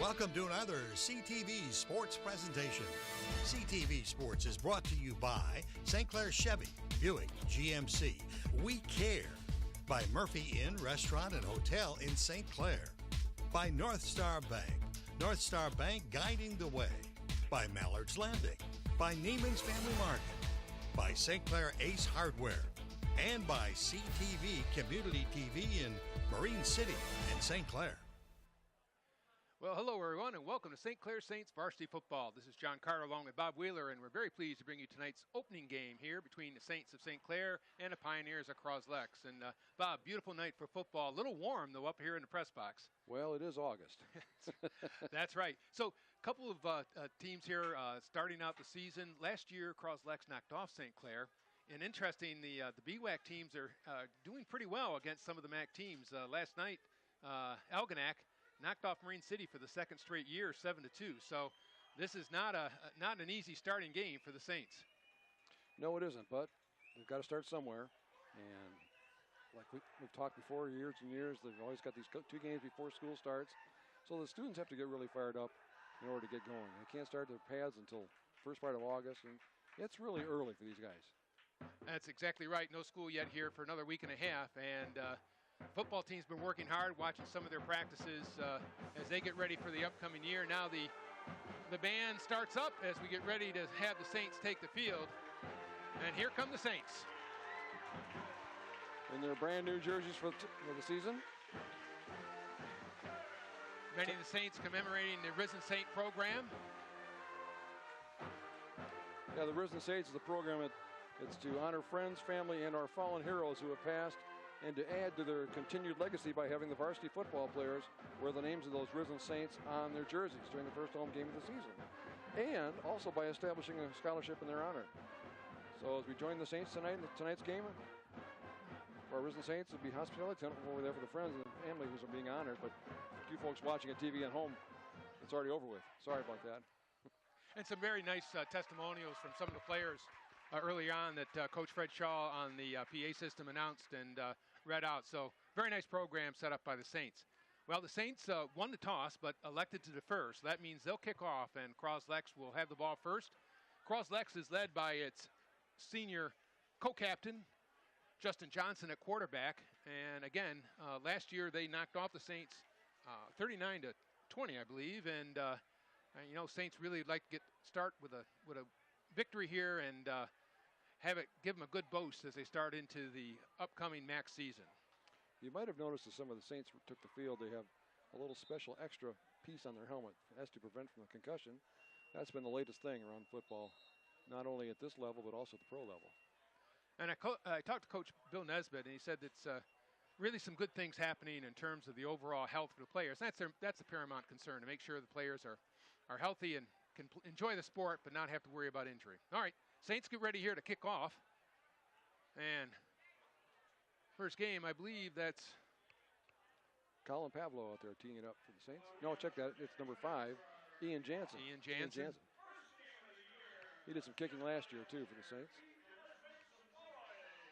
Welcome to another CTV Sports presentation. CTV Sports is brought to you by St. Clair Chevy, Buick, GMC, We Care, by Murphy Inn Restaurant and Hotel in St. Clair, by North Star Bank, North Star Bank guiding the way, by Mallard's Landing, by Neiman's Family Market, by St. Clair Ace Hardware, and by CTV Community TV in Marine City and St. Clair. Well, hello, everyone, and welcome to St. Clair Saints Varsity Football. This is John Carter along with Bob Wheeler, and we're very pleased to bring you tonight's opening game here between the Saints of St. Clair and the Pioneers of Cros-Lex. And, Bob, beautiful night for football. A little warm, though, up here in the press box. Well, it is August. That's right. So, a couple of teams here starting out the season. Last year, Cros-Lex knocked off St. Clair. And interesting, the BWAC teams are doing pretty well against some of the MAC teams. Last night, Algonac knocked off Marine City for the second straight year, 7-2. So this is not an easy starting game for the Saints. No, it isn't, but they've got to start somewhere. And like we've talked before, years and years, they've always got these 2 games before school starts. So the students have to get really fired up in order to get going. They can't start their pads until first part of August, and it's really early for these guys. That's exactly right. No school yet here for another week and a half, and football team's been working hard, watching some of their practices as they get ready for the upcoming year. Now the band starts up as we get ready to have the Saints take the field. And here come the Saints. In their brand new jerseys for the season. Many of the Saints commemorating the Risen Saint program. Yeah, the Risen Saints is a program it's to honor friends, family, and our fallen heroes who have passed, and to add to their continued legacy by having the varsity football players wear the names of those Risen Saints on their jerseys during the first home game of the season. And also by establishing a scholarship in their honor. So as we join the Saints tonight in tonight's game, for our Risen Saints, it'll be hospitality over there for the friends and the family who's being honored. But for you folks watching at TV at home, it's already over with. Sorry about that. And some very nice testimonials from some of the players early on that Coach Fred Shaw on the PA system announced and read out. So very nice program set up by the Saints. Well, the Saints won the toss but elected to defer, so that means they'll kick off and Cros-Lex will have the ball first. Cros-Lex is led by its senior co-captain, Justin Johnson, at quarterback. And again, last year they knocked off the Saints 39-20, I believe. And Saints really like to start with a victory here and give them a good boost as they start into the upcoming MAC season. You might have noticed that some of the Saints took the field. They have a little special extra piece on their helmet as to prevent from a concussion. That's been the latest thing around football, not only at this level but also at the pro level. And I talked to Coach Bill Nesbitt, and he said it's really some good things happening in terms of the overall health for the players. That's the paramount concern, to make sure the players are healthy and can enjoy the sport but not have to worry about injury. All right, Saints get ready here to kick off. And first game, I believe that's Colin Pavlo out there teeing it up for the Saints. No, check that. It's number 5, Ian Jansen. Ian Jansen. He did some kicking last year, too, for the Saints.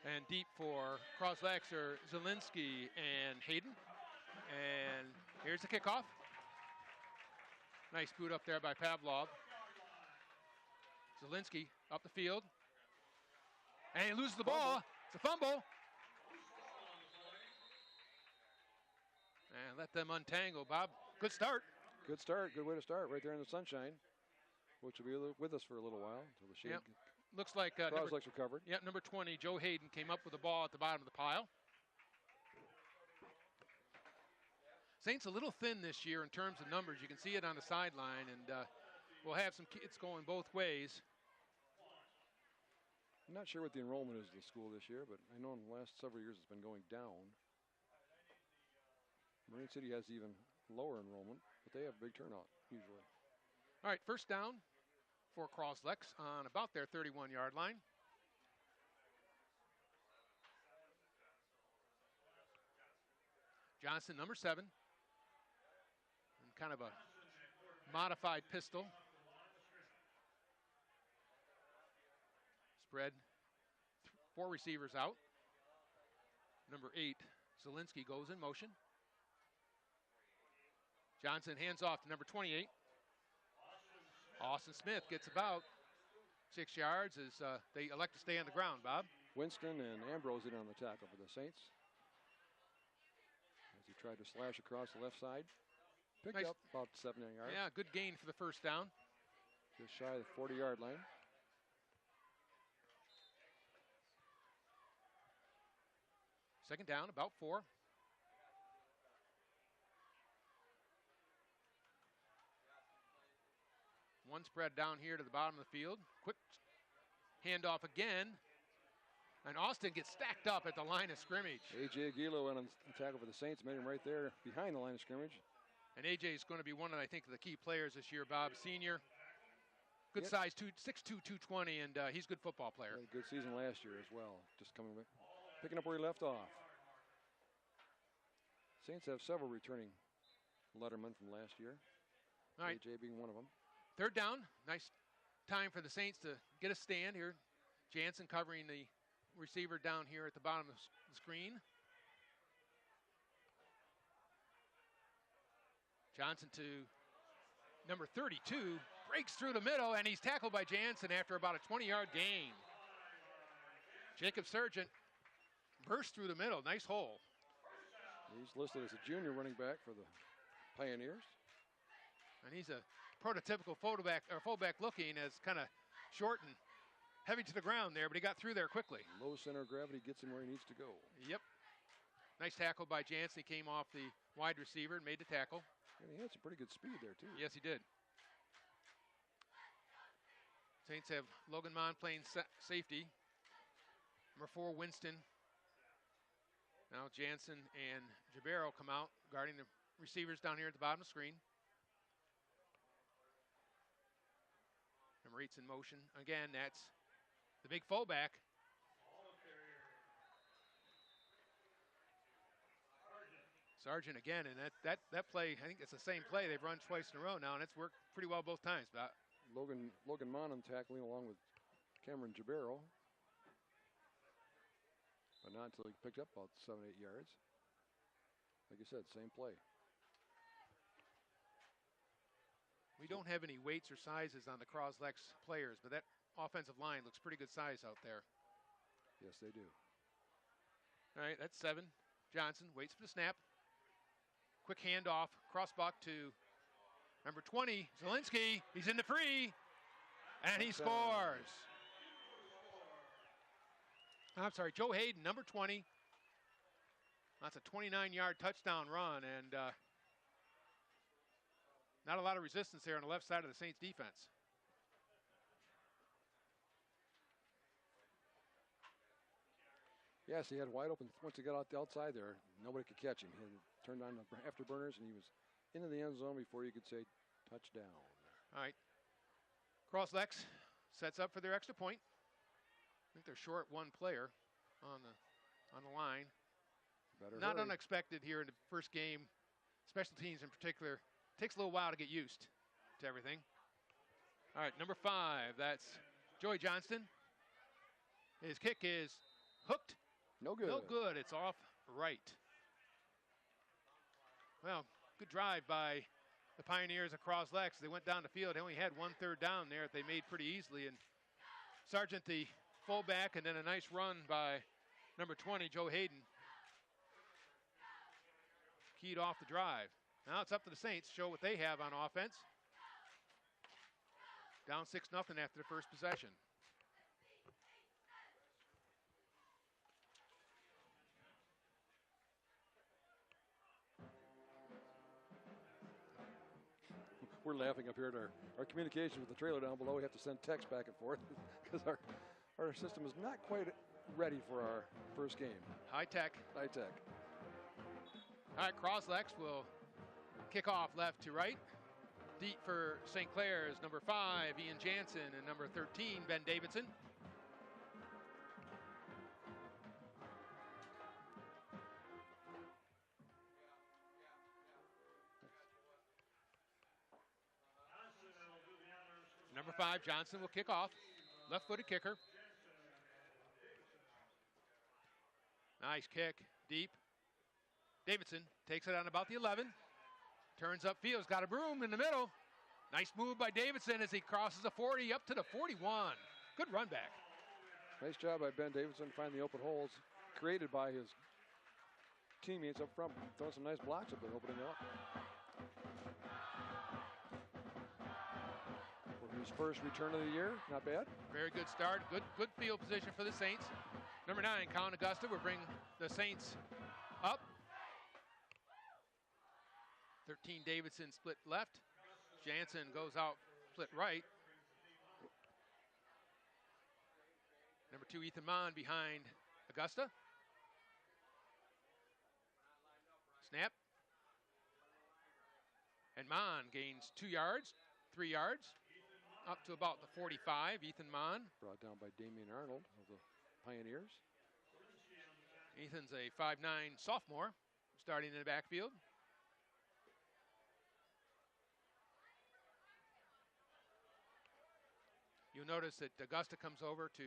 And deep for Cros-Lex are Zielinski and Hayden. And here's the kickoff. Nice boot up there by Pavlov. Zielinski up the field. And he loses the ball. It's a fumble. And let them untangle, Bob. Good start. Good start. Good way to start right there in the sunshine, which will be with us for a little while until the shade. Yep. Looks like Cros-Lex recovered. Yeah, number 20, Joe Hayden, came up with the ball at the bottom of the pile. Saints a little thin this year in terms of numbers. You can see it on the sideline, and we'll have some kids going both ways. I'm not sure what the enrollment is of the school this year, but I know in the last several years it's been going down. Marine City has even lower enrollment, but they have a big turnout usually. All right, first down for Cros-Lex on about their 31-yard line. Johnson, number 7. And kind of a modified pistol. Spread 4 receivers out. Number 8, Zielinski goes in motion. Johnson hands off to number 28. Austin Smith gets about 6 yards as they elect to stay on the ground, Bob. Winston and Ambrose in on the tackle for the Saints. As he tried to slash across the left side. Picked up about 7 yards. Yeah, good gain for the first down. Just shy of the 40-yard line. Second down, about 4. One spread down here to the bottom of the field. Quick handoff again. And Austin gets stacked up at the line of scrimmage. A.J. Aguilo went on the tackle for the Saints, made him right there behind the line of scrimmage. And A.J. is going to be one of, I think, the key players this year, Bob. Senior. Good size, 6'2", 220, and he's a good football player. Had a good season last year as well. Just picking up where he left off. Saints have several returning lettermen from last year. All right. A.J. being one of them. Third down. Nice time for the Saints to get a stand here. Jansen covering the receiver down here at the bottom of the screen. Johnson to number 32, breaks through the middle, and he's tackled by Jansen after about a 20-yard gain. Jacob Sargent burst through the middle. Nice hole. He's listed as a junior running back for the Pioneers. And he's a prototypical fullback looking, as kind of short and heavy to the ground there, but he got through there quickly. Low center of gravity gets him where he needs to go. Yep. Nice tackle by Jansen. He came off the wide receiver and made the tackle. And he had some pretty good speed there, too. Yes, he did. Saints have Logan Mon playing safety. Number 4, Winston. Now Jansen and Jabero come out, guarding the receivers down here at the bottom of the screen. Number 8's in motion. Again, that's the big fullback. Sargent again, and that play, I think it's the same play. They've run twice in a row now, and it's worked pretty well both times. But Logan Monham tackling along with Cameron Jabero. But not until he picked up about 7, 8 yards. Like you said, same play. We don't have any weights or sizes on the Cros-Lex players, but that offensive line looks pretty good size out there. Yes, they do. All right, that's 7. Johnson waits for the snap. Quick handoff, crossbuck to number 20, Zielinski. He's in the free, and he scores. I'm sorry, Joe Hayden, number 20. That's a 29-yard touchdown run, and not a lot of resistance there on the left side of the Saints defense. Yes, he had wide open. Once he got out the outside there, nobody could catch him. He had turned on the afterburners, and he was into the end zone before you could say touchdown. All right. Cros-Lex sets up for their extra point. I think they're short one player on the line. Not unexpected here in the first game. Special teams in particular. Takes a little while to get used to everything. All right, number 5, that's Joey Johnston. His kick is hooked. No good. No good. It's off right. Well, good drive by the Pioneers of Cros-Lex. They went down the field. They only had 1 third down there that they made pretty easily. And Sargent, the fullback, and then a nice run by number 20, Joe Hayden, keyed off the drive. Now it's up to the Saints to show what they have on offense. Down 6-0 after the first possession. We're laughing up here at our communication with the trailer down below. We have to send text back and forth because our system is not quite ready for our first game. High tech. High tech. All right, Cros-Lex will kick off left to right. Deep for St. Clair is number 5, Ian Jansen, and number 13, Ben Davidson. Number 5, Johnson will kick off. Left-footed kicker. Nice kick, deep. Davidson takes it on about the 11. Turns upfield, has got a broom in the middle. Nice move by Davidson as he crosses the 40 up to the 41. Good run back. Nice job by Ben Davidson to find the open holes created by his teammates up front, throwing some nice blocks up there, opening up. For his first return of the year, not bad. Very good start, good field position for the Saints. Number 9, Colin Augusta will bring the Saints up. 13, Davidson split left. Jansen goes out, split right. Number 2, Ethan Mon behind Augusta. Snap. And Mon gains 2 yards, 3 yards, up to about the 45. Ethan Mon. Brought down by Damian Arnold of the Pioneers. Ethan's a 5'9" sophomore, starting in the backfield. You'll notice that Augusta comes over to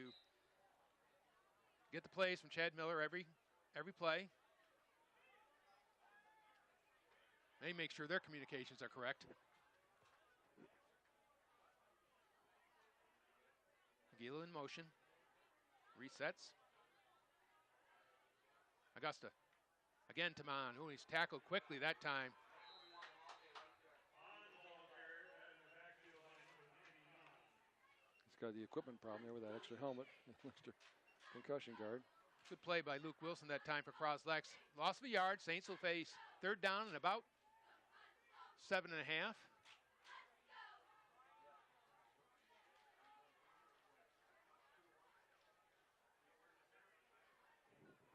get the plays from Chad Miller every play. They make sure their communications are correct. Gila in motion. Resets. Augusta. Again to Mon. Oh, he's tackled quickly that time. He's got the equipment problem there with that extra helmet, extra concussion guard. Good play by Luke Wilson that time for Cros-Lex. Loss of a yard. Saints will face 3rd down and about 7.5.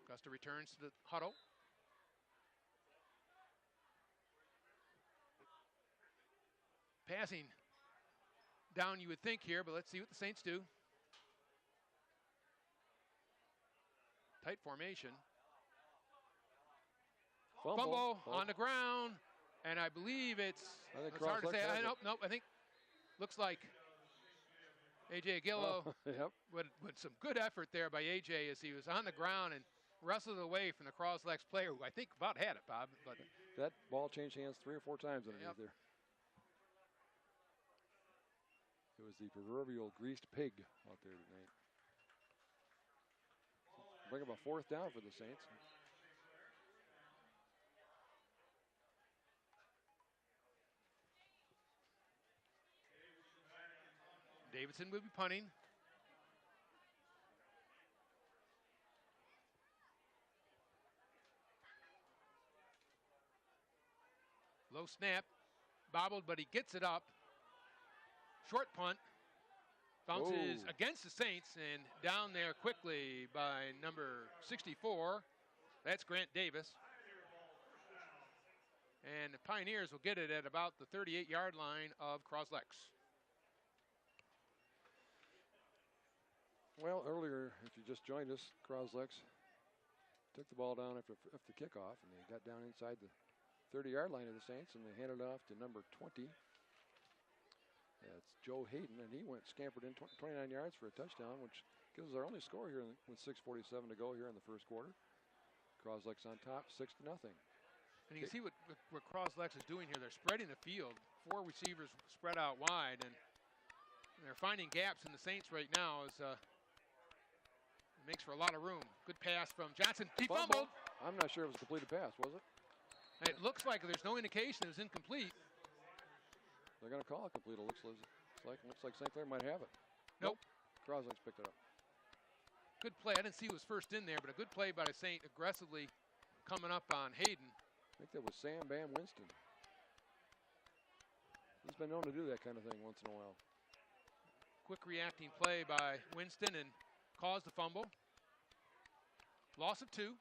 Augusta returns to the huddle. Passing down, you would think here, but let's see what the Saints do. Tight formation. Fumble on the ground, and I believe it's hard to say. Nope, I think looks like A.J. Aguillo yep. with some good effort there by A.J. as he was on the ground and wrestled away from the Cros-Lex player, who I think about had it, Bob. But that ball changed hands 3 or 4 times underneath there. It was the proverbial greased pig out there tonight. Bring up a 4th down for the Saints. Davidson will be punting. Low snap, bobbled, but he gets it up. Short punt, bounces against the Saints and down there quickly by number 64. That's Grant Davis. And the Pioneers will get it at about the 38-yard line of Cros-Lex. Well, earlier, if you just joined us, Cros-Lex took the ball down after the kickoff, and they got down inside the 30-yard line of the Saints, and they handed it off to number 20. That's Joe Hayden, and he scampered in 29 yards for a touchdown, which gives us our only score here with 6:47 to go here in the first quarter. Cros-Lex on top, 6-0. And you can see what Cros-Lex is doing here. They're spreading the field. 4 receivers spread out wide, and they're finding gaps in the Saints right now. It makes for a lot of room. Good pass from Johnson. He fumbled. I'm not sure it was a completed pass, was it? It looks like there's no indication it was incomplete. They're going to call it complete. It looks like St. Clair might have it. Nope. Cros-Lex picked it up. Good play. I didn't see who was first in there, but a good play by the Saint aggressively coming up on Hayden. I think that was Sam Bam Winston. He's been known to do that kind of thing once in a while. Quick reacting play by Winston and caused the fumble. Loss of 2.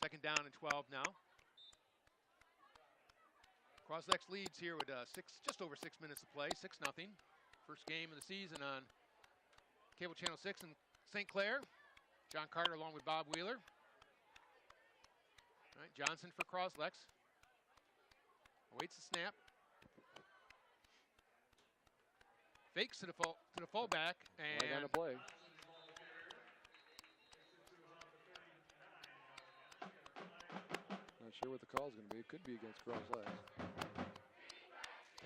2nd down and 12 now. Cros-Lex leads here with just over 6 minutes to play, 6-0. First game of the season on Cable Channel 6 in St. Clair. John Carter along with Bob Wheeler. All right, Johnson for Cros-Lex. Awaits the snap. Fakes to the fullback and on the play. Not sure what the call is going to be. It could be against Cros-Lex.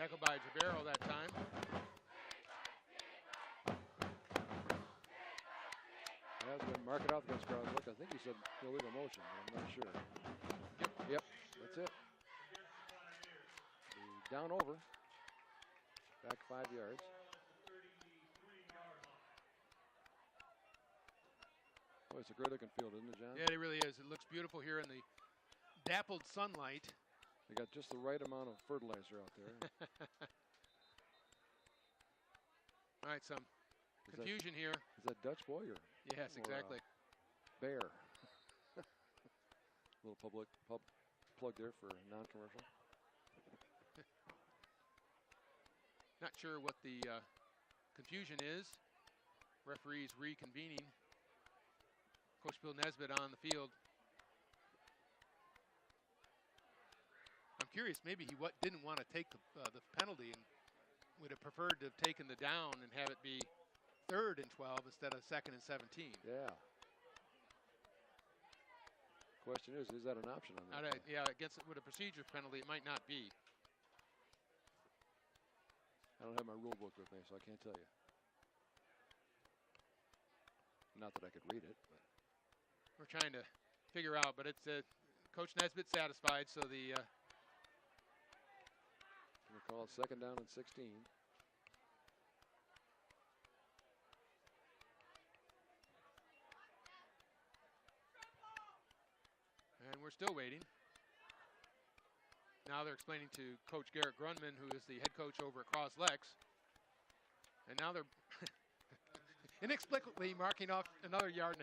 Tackled by Jabero that time. Has been marking off against Cros-Lex. I think he said illegal motion, but I'm not sure. Yep, that's it. The down over. Back 5 yards. Oh, it's a great looking field, isn't it, John? Yeah, it really is. It looks beautiful here in the dappled sunlight. They got just the right amount of fertilizer out there. All right, some confusion here. Is that Dutch boy or? Yes, exactly. Bear. Little plug there for non-commercial. Not sure what the confusion is. Referees reconvening. Coach Bill Nesbitt on the field. I'm curious, maybe he didn't want to take the penalty and would have preferred to have taken the down and have it be 3rd and 12 instead of 2nd and 17. Yeah. Question is that an option on that? Yeah, against with a procedure penalty, it might not be. I don't have my rule book with me, so I can't tell you. Not that I could read it, but. We're trying to figure out, but it's Coach Nesbitt satisfied, so the Gonna call it 2nd down and 16. And we're still waiting. Now they're explaining to Coach Garrett Grunman, who is the head coach over at Cros-Lex. And now they're inexplicably marking off another 1.5 yards.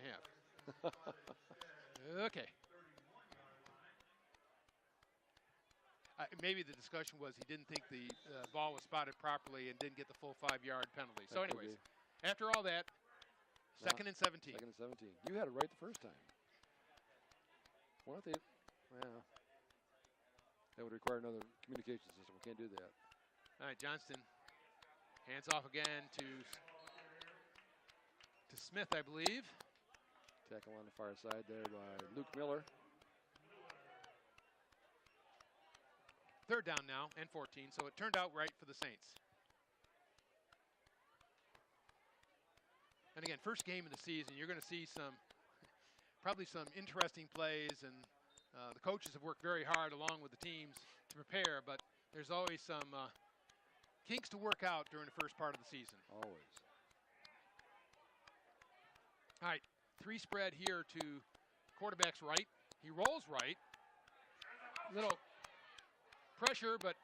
Okay. Maybe the discussion was he didn't think the ball was spotted properly and didn't get the full 5-yard penalty. So anyways, after all that, 2nd and 17. 2nd and 17. You had it right the first time. Why don't they? Well, that would require another communication system. We can't do that. All right, Johnston hands off again to Smith, I believe. Tackle on the far side there by Luke Miller. 3rd down now and 14, so it turned out right for the Saints. And again, first game of the season, you're going to see probably some interesting plays, and the coaches have worked very hard along with the teams to prepare, but there's always some kinks to work out during the first part of the season. Always. All right, 3 spread here to quarterback's right. He rolls right. Little pressure, but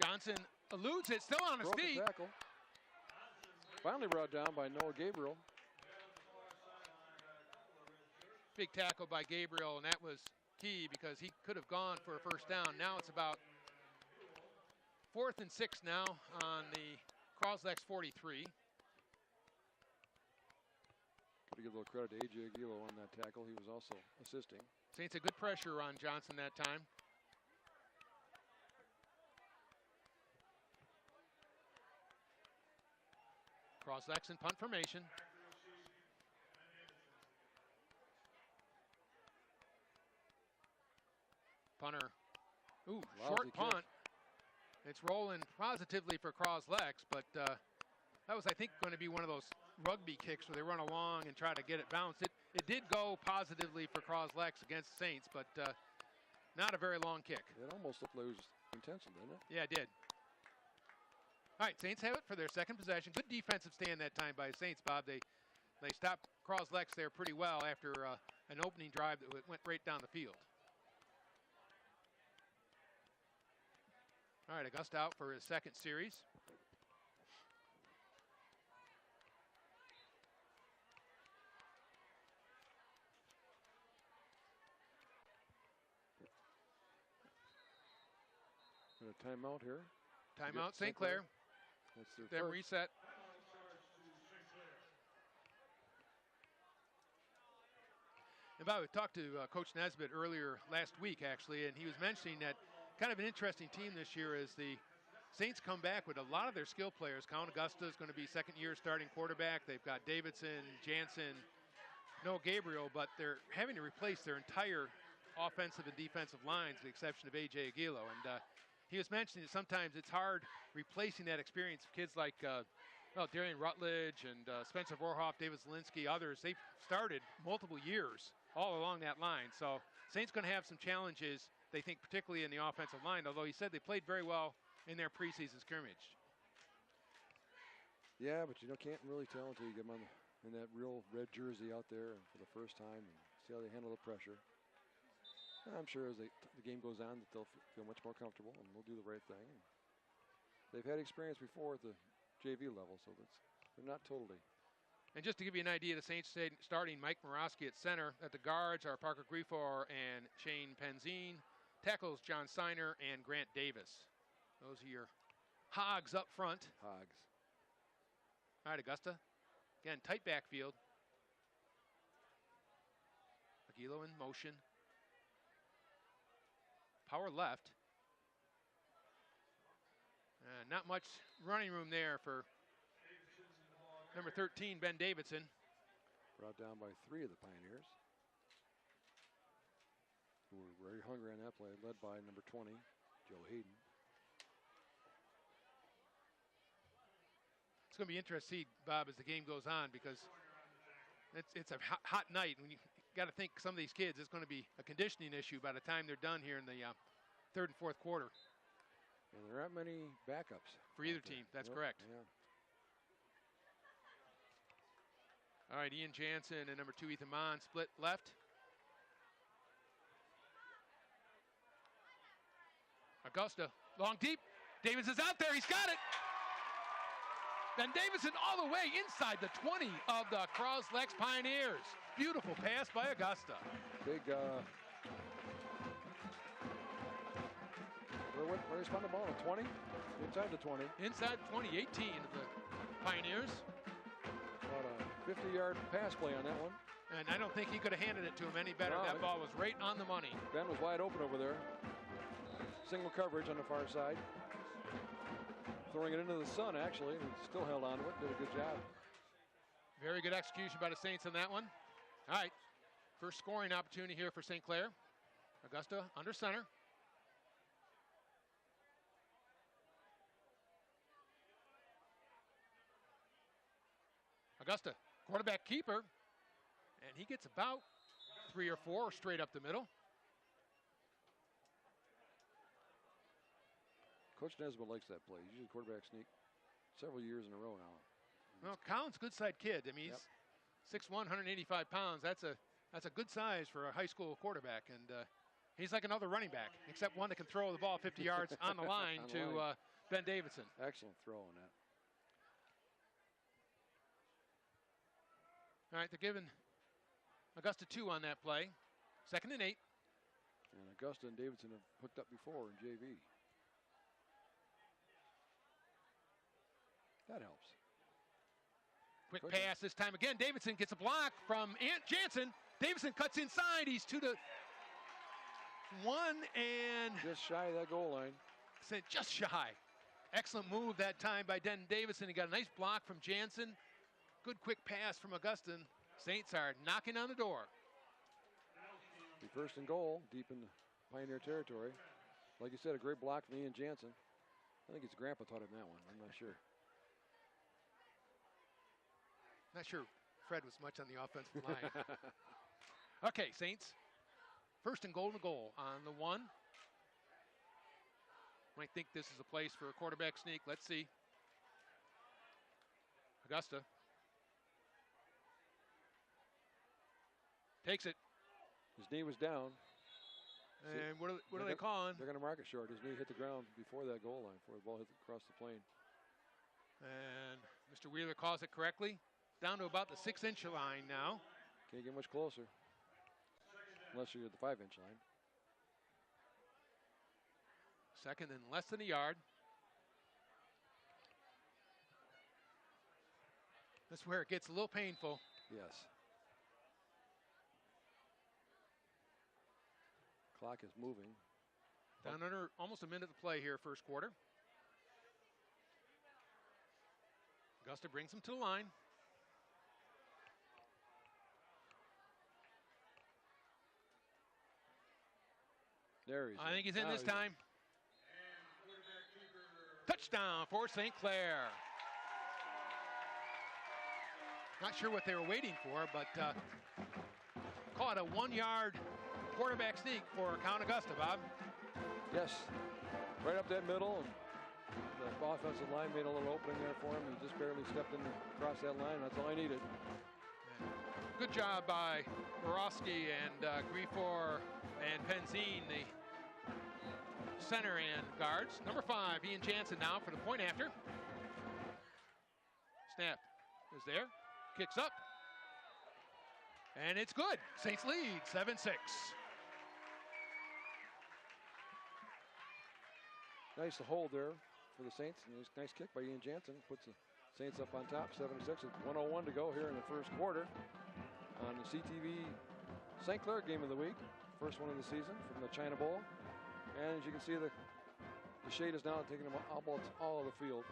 Johnson eludes it, still on his feet. Tackle. Finally brought down by Noah Gabriel. Big tackle by Gabriel, and that was key because he could have gone for a first down. Now it's about 4th and 6 now on the Cros-Lex 43. Got to give a little credit to A.J. Aguilo on that tackle. He was also assisting. Saints a good pressure on Johnson that time. Cros-Lex in punt formation. Punter. Ooh, short punt. It's rolling positively for Cros-Lex, but that was, I think, going to be one of those rugby kicks where they run along and try to get it bounced. It did go positively for Cros-Lex against Saints, but not a very long kick. It almost looked like it was intentional, didn't it? Yeah, it did. All right, Saints have it for their 2nd possession. Good defensive stand that time by the Saints, Bob. They stopped Cros-Lex there pretty well after an opening drive that went right down the field. All right, Augusta out for his 2nd series. And a timeout here. Timeout, St. Clair. That's their Then reset. And Bob, we talked to Coach Nesbitt earlier last week, actually, and he was mentioning that kind of an interesting team this year is the Saints come back with a lot of their skill players. Count Augusta is going to be 2nd-year starting quarterback. They've got Davidson, Jansen, Noah Gabriel, but they're having to replace their entire offensive and defensive lines, with the exception of A.J. Aguilo. And he was mentioning that sometimes it's hard replacing that experience of kids like Darian Rutledge and Spencer Vorhoff, David Zielinski, others. They've started multiple years all along that line. So Saints going to have some challenges, they think, particularly in the offensive line, although he said they played very well in their preseason scrimmage. Yeah, but you can't really tell until you get them in that real red jersey out there for the first time and see how they handle the pressure. I'm sure as the game goes on that they'll feel much more comfortable and they'll do the right thing. And they've had experience before at the JV level, so they're not totally. And just to give you an idea, the Saints starting Mike Morosky at center. At the guards are Parker Grifo and Shane Penzine. Tackles John Steiner and Grant Davis. Those are your hogs up front. Hogs. All right, Augusta. Again, tight backfield. Aguilo in motion. Power left. Not much running room there for number 13, Ben Davidson. Brought down by 3 of the Pioneers, who were very hungry on that play, led by number 20, Joe Hayden. It's going to be interesting to see, Bob, as the game goes on, because it's a hot night. When you got to think some of these kids, it's going to be a conditioning issue by the time they're done here in the third and fourth quarter. And there aren't many backups. For either team, that's correct. Yeah. All right, Ian Jansen and number 2, Ethan Mon, split left. Augusta, long deep. Davis is out there, he's got it. Ben Davidson all the way inside the 20 of the Cros-Lex Pioneers. Beautiful pass by Augusta. Big, where he spun the ball, 20? Inside the 20. Inside the 20, 18 of the Pioneers. About a 50-yard pass play on that one. And I don't think he could have handed it to him any better. No, that ball was right on the money. Ben was wide open over there. Single coverage on the far side. Throwing it into the sun, actually, and he still held on to it. Did a good job. Very good execution by the Saints on that one. All right, first scoring opportunity here for St. Clair. Augusta under center. Augusta, quarterback keeper, and he gets about 3 or 4 straight up the middle. Coach Nesbitt likes that play. He's using quarterback sneak several years in a row now. Well, Collins, good side kid. I mean, he's 6'1", 185 pounds. That's a good size for a high school quarterback, and he's like another running back, except one that can throw the ball 50 yards on the line to Ben Davidson. Excellent throw on that. All right, they're giving Augusta 2 on that play. 2nd and 8. And Augusta and Davidson have hooked up before in JV. That helps. Quick pass this time again. Davidson gets a block from Jansen. Davidson cuts inside. He's 2 to 1 and just shy of that goal line. Just shy. Excellent move that time by Den Davidson. He got a nice block from Jansen. Good quick pass from Augustin. Saints are knocking on the door. The 1st and goal, deep in Pioneer territory. Like you said, a great block from Ian Jansen. I think his grandpa taught him that one. I'm not sure. Not sure Fred was much on the offensive line. Okay, Saints. 1st and goal to goal on the 1. Might think this is a place for a quarterback sneak. Let's see. Augusta. Takes it. His knee was down. And what are they calling? They're going to mark it short. His knee hit the ground before that goal line, before the ball hit across the plane. And Mr. Wheeler calls it correctly. Down to about the 6-inch line now. Can't get much closer. Unless you're at the 5-inch line. 2nd and less than a yard. That's where it gets a little painful. Yes. Clock is moving. Down under almost a minute to play here, 1st quarter. Augusta brings him to the line. There he is. I think he's in this time. touchdown for St. Clair. Not sure what they were waiting for, but caught a 1-yard quarterback sneak for Count Augusta, Bob. Yes, right up that middle. And the offensive line made a little opening there for him. He just barely stepped in across that line. That's all I needed. Good job by Borowski and Griefor and Penzine, the center and guards. Number 5, Ian Jansen now for the point after. Snap is there. Kicks up. And it's good. Saints lead 7-6. Nice hold there for the Saints. Nice kick by Ian Jansen. Puts the Saints up on top, 7-6. With 1:01 to go here in the first quarter on the CTV St. Clair game of the week. First one of the season from the China Bowl. And as you can see, the shade is now taking them almost all of the field.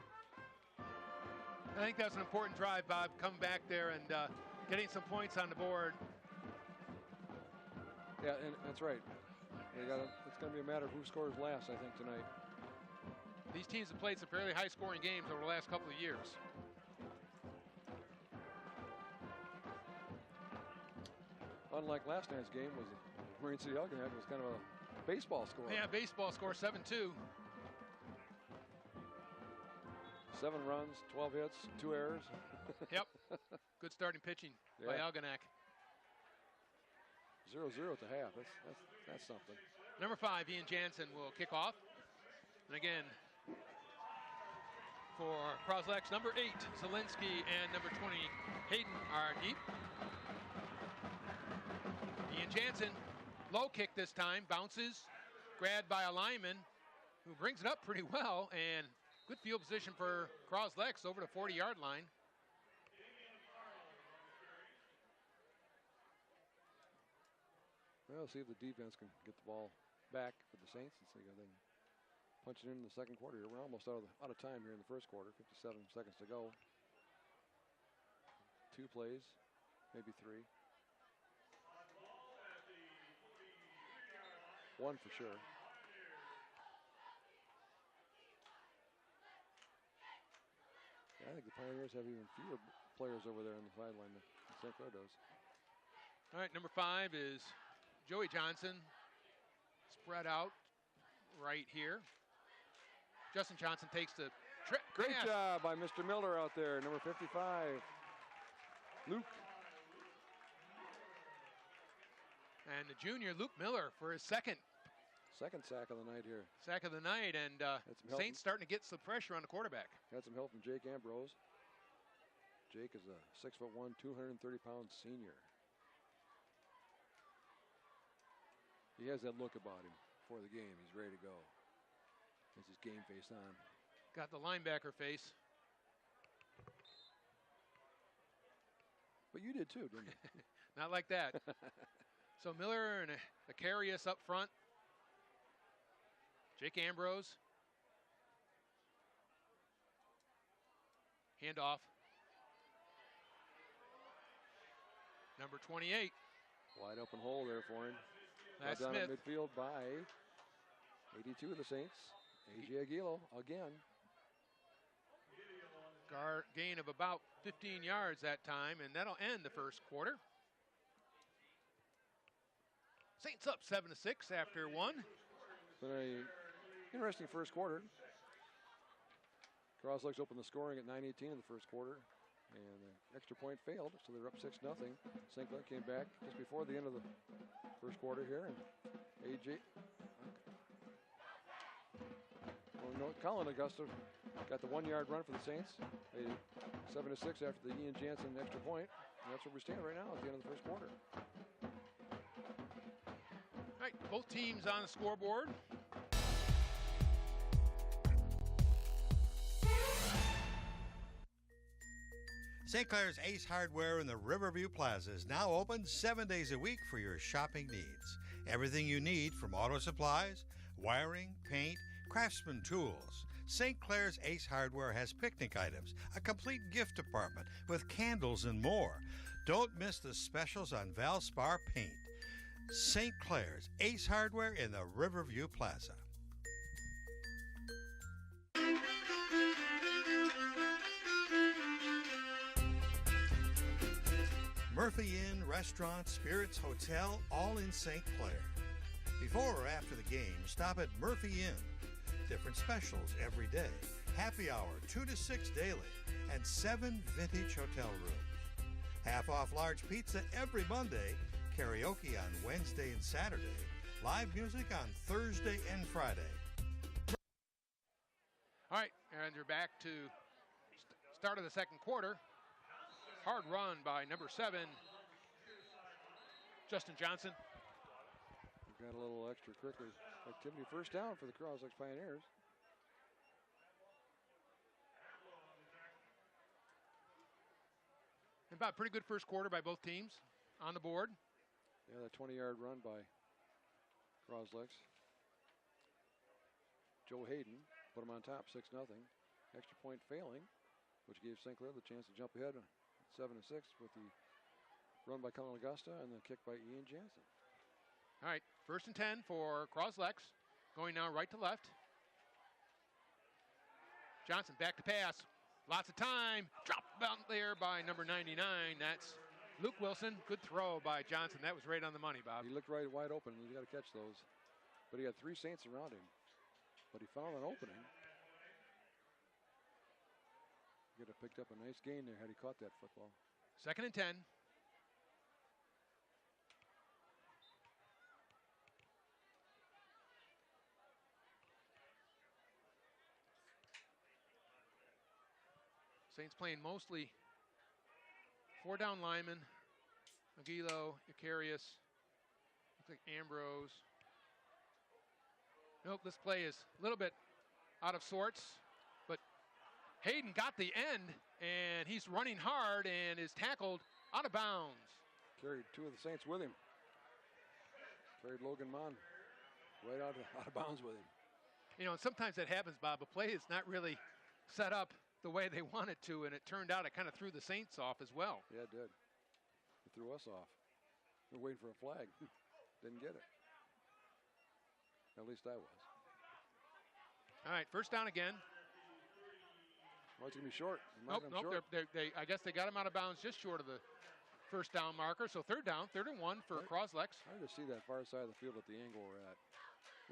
I think that's an important drive, Bob. Come back there and getting some points on the board. Yeah, and that's right. It's going to be a matter of who scores last, I think, tonight. These teams have played some fairly high-scoring games over the last couple of years. Unlike last night's game, was Marine City Algonac was kind of a baseball score. Yeah, baseball score 7-2. 7 runs, 12 hits, 2 errors. Yep. Good starting pitching by Algonac. 0-0 at the half. That's something. Number 5, Ian Jansen will kick off. And again, for Cros-Lex, number 8, Zielinski, and number 20, Hayden are deep. Ian Jansen, low kick this time, bounces, grabbed by a lineman who brings it up pretty well, and good field position for Cros-Lex over the 40-yard line. Well, see if the defense can get the ball back for the Saints and see if they can punch it in the second quarter here. We're almost out of time here in the first quarter. 57 seconds to go. 2 plays, maybe 3. 1 for sure. Yeah, I think the Pioneers have even fewer players over there on the sideline than St. Clair does. All right, number 5 is Joey Johnson, spread out right here. Justin Johnson takes the trip. Great job by Mr. Miller out there, number 55, Luke. And the junior, Luke Miller, for his second sack of the night here. Sack of the night, and Saints starting to get some pressure on the quarterback. Had some help from Jake Ambrose. Jake is a 6'1", 230-pound senior. He has that look about him before the game. He's ready to go. Has his game face on. Got the linebacker face. But you did too, didn't you? Not like that. So Miller and Acarius up front. Jake Ambrose. Handoff. Number 28. Wide open hole there for him. That's down Smith. at midfield by 82 of the Saints. A.J. Aguilo again. Gain of about 15 yards that time, and that'll end the first quarter. Saints up 7-6 after 1. Been a interesting first quarter. Cros-Lex opened the scoring at 9:18 in the first quarter, and the extra point failed, so they're up 6-0. St. Clair came back just before the end of the first quarter here, and A.J. Colin Augusta got the 1-yard run for the Saints. 7-6 after the Ian Jansen extra point. And that's where we stand right now at the end of the first quarter. All right, both teams on the scoreboard. St. Clair's Ace Hardware in the Riverview Plaza is now open 7 days a week for your shopping needs. Everything you need from auto supplies, wiring, paint, craftsman tools. St. Clair's Ace Hardware has picnic items, a complete gift department with candles and more. Don't miss the specials on Valspar paint. St. Clair's Ace Hardware in the Riverview Plaza. Murphy Inn, restaurant, Spirits Hotel, all in St. Clair. Before or after the game, stop at Murphy Inn. Different specials every day. Happy hour 2 to 6 daily, and 7 vintage hotel rooms. Half off large pizza every Monday, karaoke on Wednesday and Saturday, live music on Thursday and Friday. All right, and you're back to start of the second quarter. Hard run by number 7, Justin Johnson. We've got a little extracurricular activity. First down for the Cros-Lex Pioneers. And about a pretty good first quarter by both teams on the board. Yeah, that 20-yard run by Cros-Lex. Joe Hayden put him on top, 6-0. Extra point failing, which gave St. Clair the chance to jump ahead 7-6 with the run by Colin Augusta and the kick by Ian Jansen. All right, 1st and 10 for Cros-Lex. Going now right to left. Johnson back to pass. Lots of time. Dropped out there by number 99. That's Luke Wilson. Good throw by Johnson. That was right on the money, Bob. He looked right wide open. You got to catch those. But he had 3 Saints around him. But he found an opening. He could have picked up a nice gain there had he caught that football. 2nd and 10. Saints playing mostly 4 down linemen. Aguilo, Icarius, looks like Ambrose. Nope, this play is a little bit out of sorts, but Hayden got the end, and he's running hard and is tackled out of bounds. Carried 2 of the Saints with him. Carried Logan Mon right out of bounds with him. You know, and sometimes that happens, Bob. A play is not really set up the way they want it to, and it turned out it kind of threw the Saints off as well. Yeah, it did. It threw us off. We were waiting for a flag. Didn't get it. At least I was. All right, 1st down again. Oh, it's going to be short. Nope. I guess they got him out of bounds just short of the 1st down marker. So 3rd down, 3rd and 1 for Cros-Lex. Hard to see that far side of the field at the angle we're at.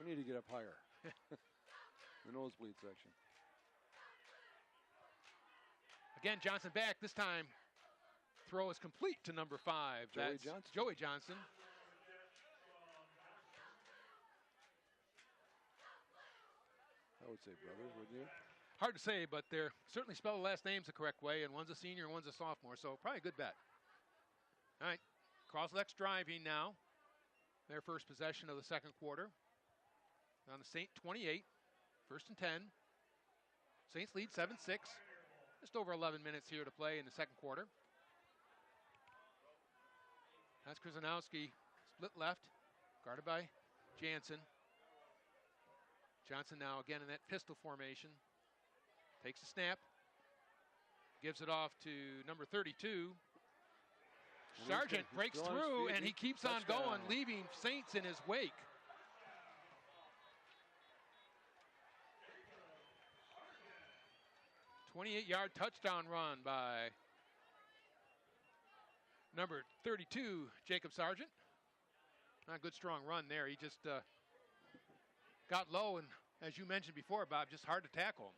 We need to get up higher. The nosebleed section. Again, Johnson back. This time, throw is complete to number 5. That's Joey Johnson. I would say brothers, wouldn't you? Hard to say, but they're certainly spell the last names the correct way, and one's a senior and one's a sophomore, so probably a good bet. All right, Cros-Lex driving now. Their first possession of the second quarter. On the Saint 28, 1st and 10. Saints lead 7-6. Just over 11 minutes here to play in the second quarter. That's Krzyzanowski, split left, guarded by Jansen. Johnson now again in that pistol formation. Takes a snap. Gives it off to number 32. Sargent breaks through, and he keeps on going, leaving Saints in his wake. "28-yard touchdown run by number 32, Jacob Sargent. Not a good strong run there. He just got low, and as you mentioned before, Bob, just hard to tackle him.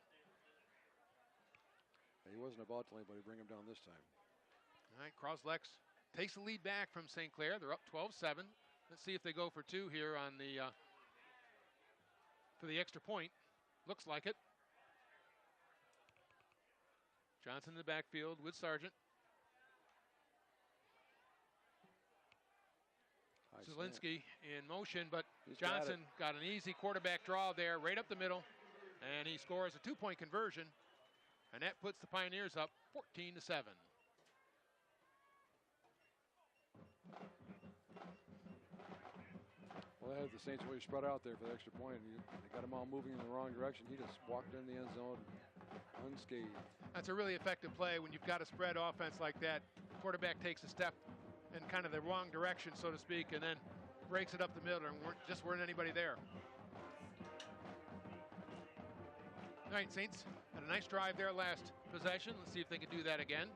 He wasn't about to anybody bring him down this time. All right, Cros-Lex takes the lead back from St. Clair. They're up 12-7. Let's see if they go for 2 here on the for the extra point. Looks like it. Johnson in the backfield with Sargent. Zielinski in motion, but Johnson got an easy quarterback draw there, right up the middle, and he scores a 2-point conversion, and that puts the Pioneers up 14-7. Well, they had the Saints really spread out there for the extra point. They got them all moving in the wrong direction. He just walked in the end zone unscathed. That's a really effective play when you've got a spread offense like that. Quarterback takes a step in kind of the wrong direction, so to speak, and then breaks it up the middle, and just weren't anybody there. All right, Saints had a nice drive there last possession. Let's see if they can do that again.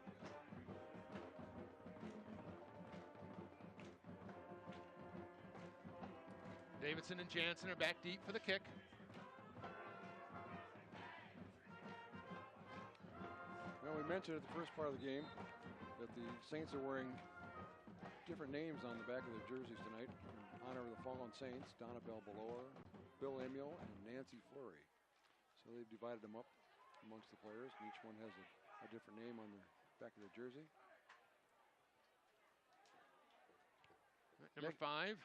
Davidson and Jansen are back deep for the kick. Well, we mentioned at the first part of the game that the Saints are wearing different names on the back of their jerseys tonight in honor of the fallen Saints, Donna Belbalor, Bill Amiel, and Nancy Fleury. So they've divided them up amongst the players, and each one has a different name on the back of their jersey. Number 5,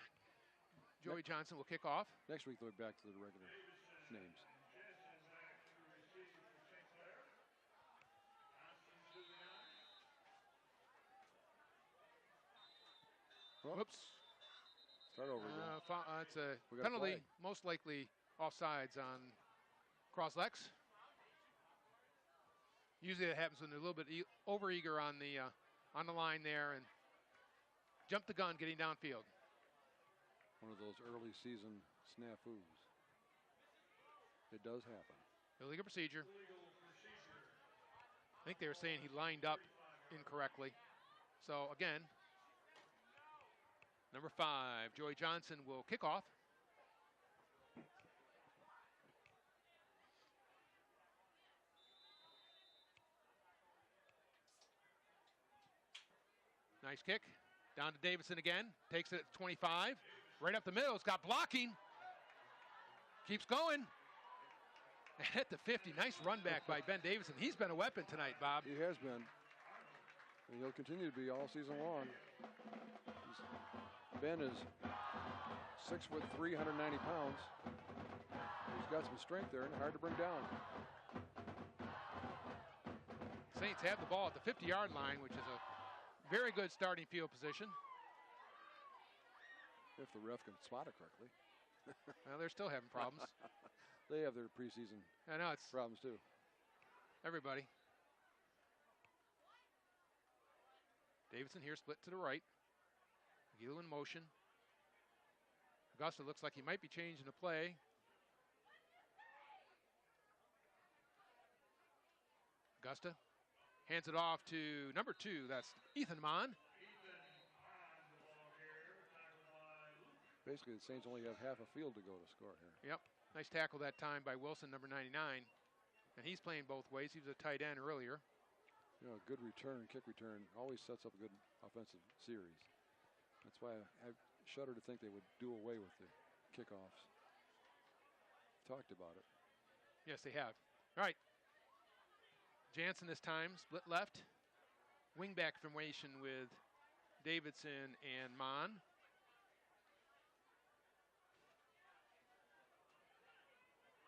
Joey Johnson will kick off. Next week they'll be back to the regular names. Whoops. Start over again. It's a penalty, most likely offsides on Cros-Lex. Usually that happens when they're a little bit over-eager on the line there and jump the gun getting downfield. One of those early season snafus. It does happen. Illegal procedure. I think they were saying he lined up incorrectly. So again, number 5, Joey Johnson will kick off. Nice kick. Down to Davidson again. Takes it at 25. Right up the middle. It's got blocking. Keeps going. And at the 50. Nice run back by Ben Davidson. He's been a weapon tonight, Bob. He has been. And he'll continue to be all season long. Ben is 6'3", 190 pounds. He's got some strength there and hard to bring down. Saints have the ball at the 50-yard line, which is a very good starting field position. If the ref can spot it correctly. Well, they're still having problems. They have their preseason problems too. Everybody. Davidson here split to the right. Aguilar in motion. Augusta looks like he might be changing the play. Augusta hands it off to number 2. That's Ethan Mon. Basically, the Saints only have half a field to go to score here. Yep. Nice tackle that time by Wilson, number 99. And he's playing both ways. He was a tight end earlier. You know, a good return, kick return, always sets up a good offensive series. That's why I shudder to think they would do away with the kickoffs. Talked about it. Yes, they have. All right. Jansen this time, split left. Wingback formation with Davidson and Mon.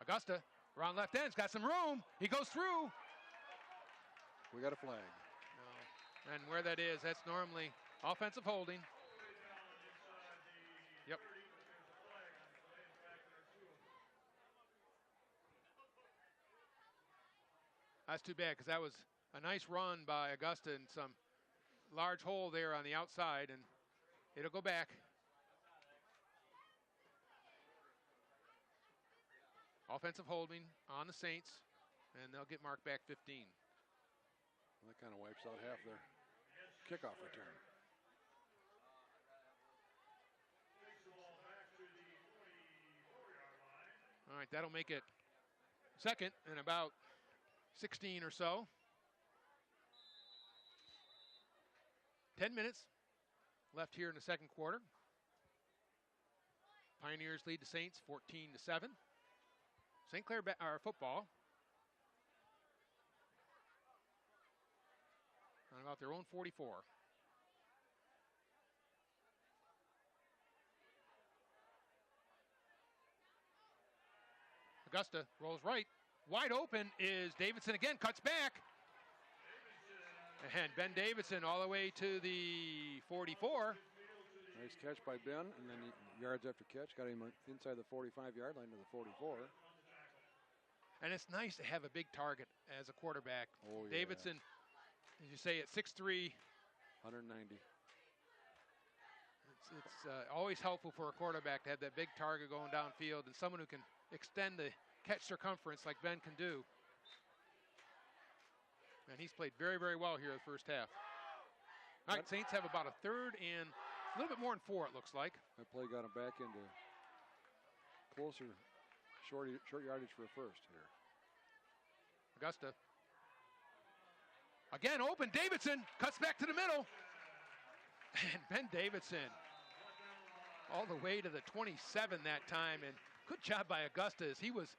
Augusta, around left end, has got some room. He goes through. We got a flag. No. And where that is, that's normally offensive holding. Yep. That's too bad because that was a nice run by Augusta and some large hole there on the outside, and it'll go back. Offensive holding on the Saints, and they'll get marked back 15. Well, that kind of wipes out half their kickoff return. All right, that'll make it second and about 16 or so. 10 minutes left here in the second quarter. Pioneers lead the Saints 14-7. St. Clair football on about their own 44. Augusta rolls right. Wide open is Davidson again, cuts back. And Ben Davidson all the way to the 44. Nice catch by Ben, and then yards after catch, got him inside the 45-yard line to the 44. And it's nice to have a big target as a quarterback. Oh, yeah. Davidson, as you say, at 6'3". 190. It's always helpful for a quarterback to have that big target going downfield and someone who can extend the catch circumference like Ben can do. And he's played very, very well here in the first half. All right, Saints have about a third and a little bit more than 4, it looks like. That play got him back into closer short yardage for a first here. Augusta. Again, open. Davidson cuts back to the middle. And Ben Davidson all the way to the 27 that time. And good job by Augusta as he was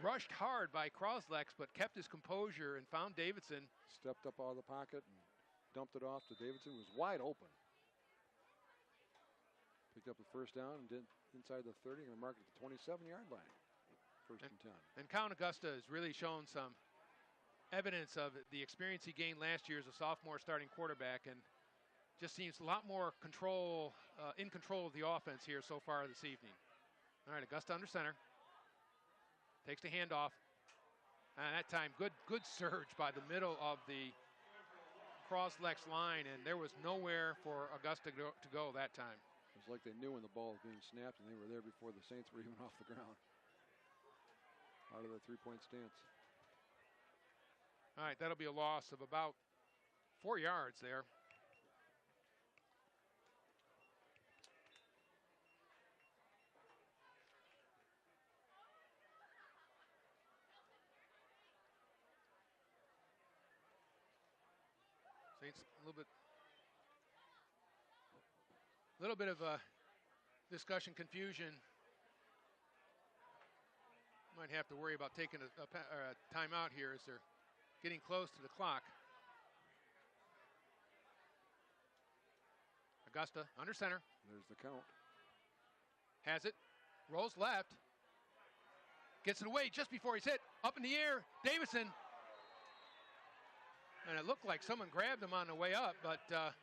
rushed hard by Cros-Lex, but kept his composure and found Davidson. Stepped up out of the pocket and dumped it off to Davidson, who was wide open. Picked up the first down and did inside the 30, and marked at the 27-yard line. First and 10. And Count Augusta has really shown some evidence of the experience he gained last year as a sophomore starting quarterback, and just seems a lot more control, in control of the offense here so far this evening. All right, Augusta under center. Takes the handoff. And that time, good surge by the middle of the Cros-Lex line, and there was nowhere for Augusta to go that time. It was like they knew when the ball was being snapped, and they were there before the Saints were even off the ground. Out of the three-point stance. All right, that'll be a loss of about 4 yards there. Saints a little bit of discussion confusion. Might have to worry about taking a timeout here as they're getting close to the clock. Augusta under center. There's the count. Has it. Rolls left. Gets it away just before he's hit. Up in the air. Davidson. And it looked like someone grabbed him on the way up, but that's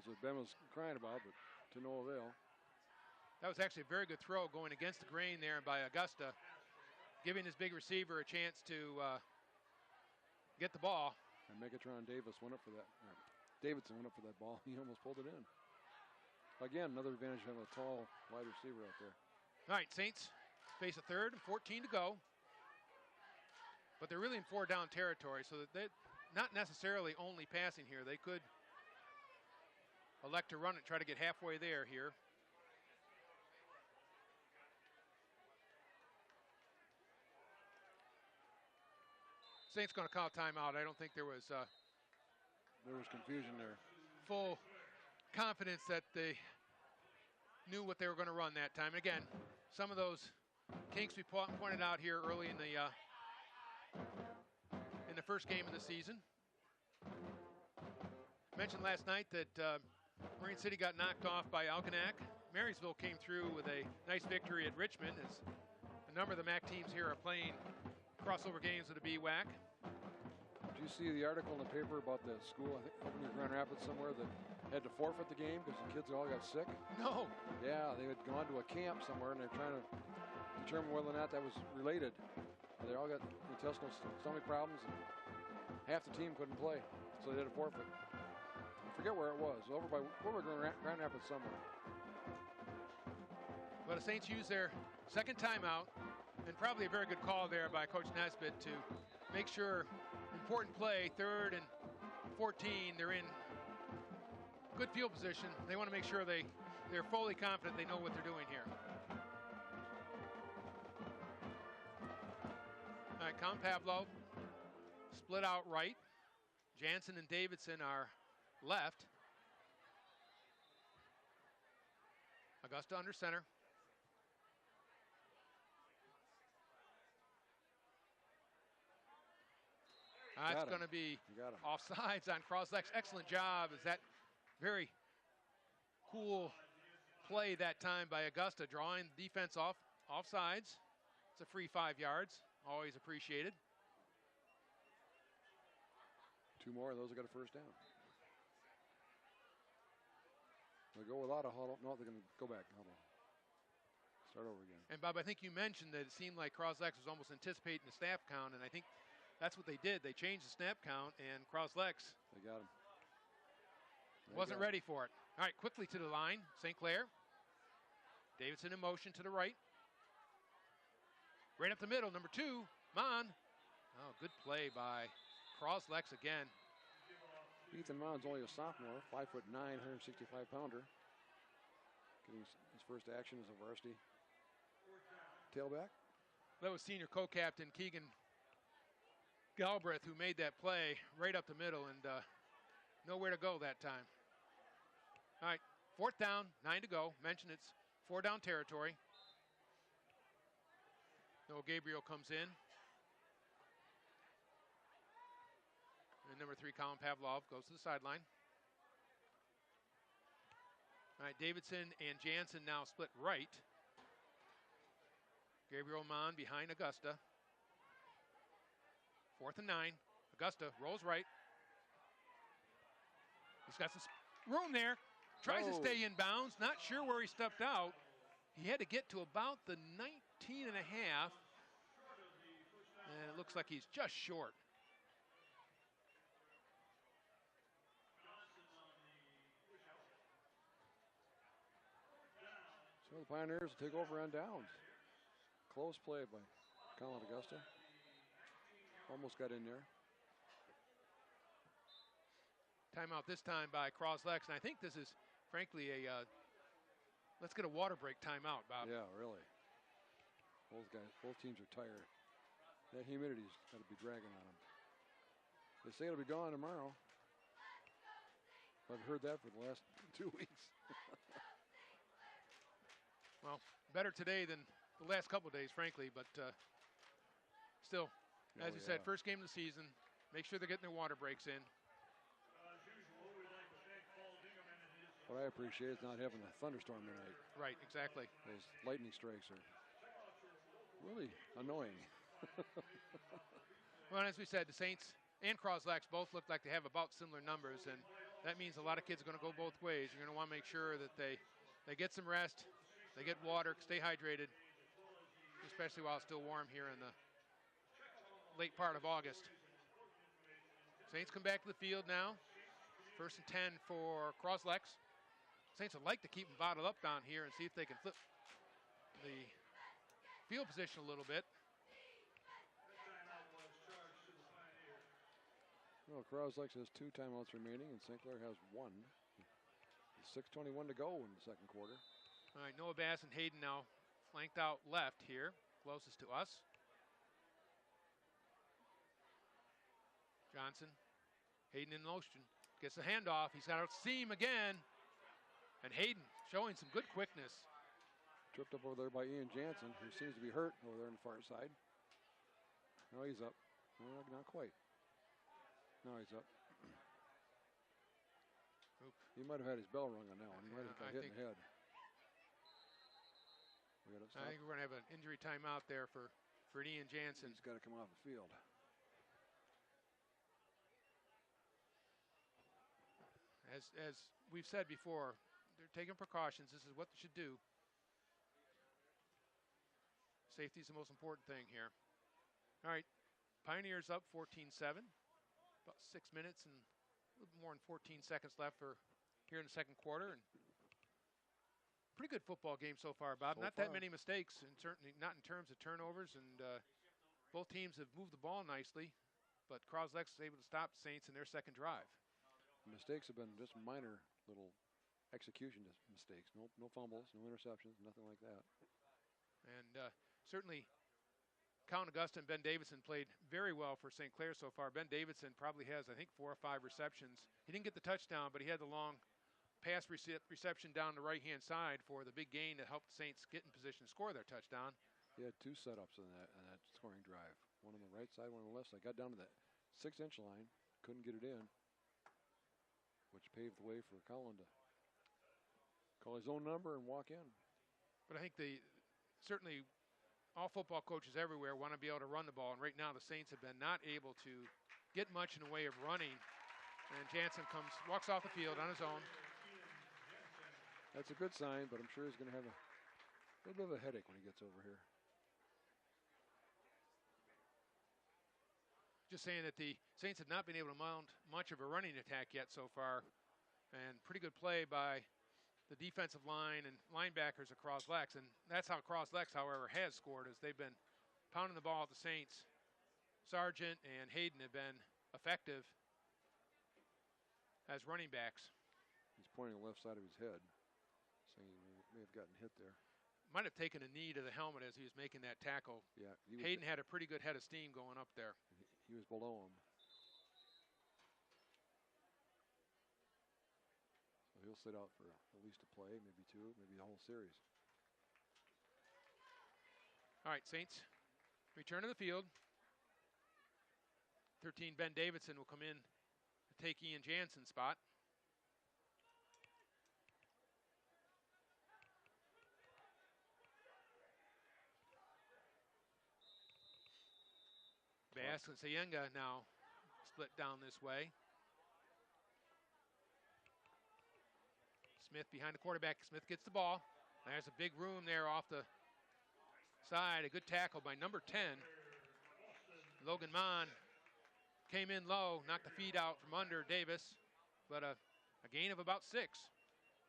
what Ben was crying about, but to no avail. That was actually a very good throw going against the grain there by Augusta, giving his big receiver a chance to get the ball. And Megatron Davis went up for that. Davidson went up for that ball. He almost pulled it in. Again, another advantage of having a tall wide receiver out there. All right, Saints face a third and 14 to go. But they're really in 4-down territory, so that they're not necessarily only passing here. They could elect to run it, try to get halfway there here. Saints going to call timeout. I don't think there was confusion there. Full confidence that they knew what they were going to run that time. And again, some of those kinks we pointed out here early in the first game of the season. Mentioned last night that Marine City got knocked off by Algonac. Marysville came through with a nice victory at Richmond, as a number of the MAC teams here are playing crossover games with the BWAC. Did you see the article in the paper about the school, I think, up near Grand Rapids somewhere, that had to forfeit the game because the kids all got sick? No. Yeah, they had gone to a camp somewhere, and they're trying to determine whether or not that was related. They all got intestinal stomach problems, and half the team couldn't play, so they had to forfeit. I forget where it was, over Grand Rapids somewhere. Well, the Saints use their second timeout, and probably a very good call there by Coach Nesbitt to make sure important play, 3rd and 14, they're in good field position. They want to make sure they're fully confident they know what they're doing here. All right, Count Pavlov split out right. Jansen and Davidson are left. Augusta under center. It's going to be offsides on Cros-Lex. Excellent job. Is that very cool play that time by Augusta, drawing the defense offsides. It's a free 5 yards. Always appreciated. 2 more, and those have got a first down. They'll go without a huddle. No, they're going to go back. Huddle. Start over again. And Bob, I think you mentioned that it seemed like Cros-Lex was almost anticipating the snap count, and I think that's what they did. They changed the snap count, and Cros-Lex they got him. Wasn't ready for it. All right, quickly to the line. St. Clair. Davidson in motion to the right. Right up the middle, number 2, Mon. Oh, good play by Cros-Lex again. Ethan Mon's only a sophomore, 5'9", 165-pounder. Getting his first action as a varsity tailback. That was senior co-captain Keegan Galbraith who made that play right up the middle, and nowhere to go that time. All right, 4th down, 9 to go. Mentioned it's 4-down territory. Noah Gabriel comes in. And number 3, Colin Pavlov, goes to the sideline. All right, Davidson and Jansen now split right. Gabriel Mon behind Augusta. 4th and 9. Augusta rolls right. He's got some room there. Tries to stay in bounds. Not sure where he stepped out. He had to get to about the 19 and a half. And it looks like he's just short. So the Pioneers will take over on downs. Close play by Colin Augusta. Almost got in there. Timeout this time by Cros-Lex. And I think this is, frankly, a let's get a water break timeout, Bob. Yeah, really. Both teams are tired. That humidity's got to be dragging on them. They say it'll be gone tomorrow. I've heard that for the last 2 weeks. Well, better today than the last couple of days, frankly, but still, as you said, first game of the season. Make sure they're getting their water breaks in. What I appreciate is not having a thunderstorm tonight. Right, exactly. Those lightning strikes are really annoying. Well, as we said, the Saints and Cros-Lex both look like they have about similar numbers, and that means a lot of kids are going to go both ways. You're going to want to make sure that they get some rest, they get water, stay hydrated, especially while it's still warm here in the late part of August. Saints come back to the field now. 1st and 10 for Cros-Lex. Saints would like to keep them bottled up down here and see if they can flip the field position a little bit. Well, Cros-Lex has 2 timeouts remaining, and St. Clair has 1. 6:21 to go in the second quarter. All right, Noah Bass and Hayden now flanked out left here, closest to us. Johnson, Hayden in motion, gets the handoff. He's got a seam again, and Hayden showing some good quickness. Tripped up over there by Ian Jansen, who seems to be hurt over there on the far side. Now he's up. No, not quite. Now he's up. Oop. He might have had his bell rung on that one. He might have got hit in the head. I think we're going to have an injury timeout there for Ian Jansen. He's got to come off the field. As we've said before, they're taking precautions. This is what they should do. Safety is the most important thing here. All right, Pioneers up 14-7. About 6 minutes and a little more than 14 seconds left for here in the second quarter. And pretty good football game so far, Bob. Not that many mistakes, and certainly not in terms of turnovers. And both teams have moved the ball nicely, but Cros-Lex was able to stop the Saints in their second drive. The mistakes have been just minor little execution mistakes. No fumbles, no interceptions, nothing like that. And certainly, Colin Augusta and Ben Davidson played very well for St. Clair so far. Ben Davidson probably has, I think, 4 or 5 receptions. He didn't get the touchdown, but he had the long pass reception down the right-hand side for the big gain that helped the Saints get in position to score their touchdown. He had 2 setups in that scoring drive. One on the right side, one on the left side. Got down to that 6-inch line, couldn't get it in, which paved the way for Colin to call his own number and walk in. But I think certainly all football coaches everywhere want to be able to run the ball, and right now the Saints have been not able to get much in the way of running. And Jansen walks off the field on his own. That's a good sign, but I'm sure he's going to have a little bit of a headache when he gets over here. Just saying that the Saints have not been able to mount much of a running attack yet so far, and pretty good play by the defensive line and linebackers of Cros-Lex, and that's how Cros-Lex, however, has scored, as they've been pounding the ball at the Saints. Sargent and Hayden have been effective as running backs. He's pointing the left side of his head, saying may have gotten hit there. Might have taken a knee to the helmet as he was making that tackle. Yeah, Hayden had a pretty good head of steam going up there. He was below him. So he'll sit out for at least a play, maybe two, maybe the whole series. All right, Saints return to the field. 13, Ben Davidson will come in to take Ian Jansen's spot. Bass and Sayenga now split down this way. Smith behind the quarterback. Smith gets the ball. There's a big room there off the side. A good tackle by number 10. Logan Mon came in low, knocked the feet out from under Davis, but a gain of about 6.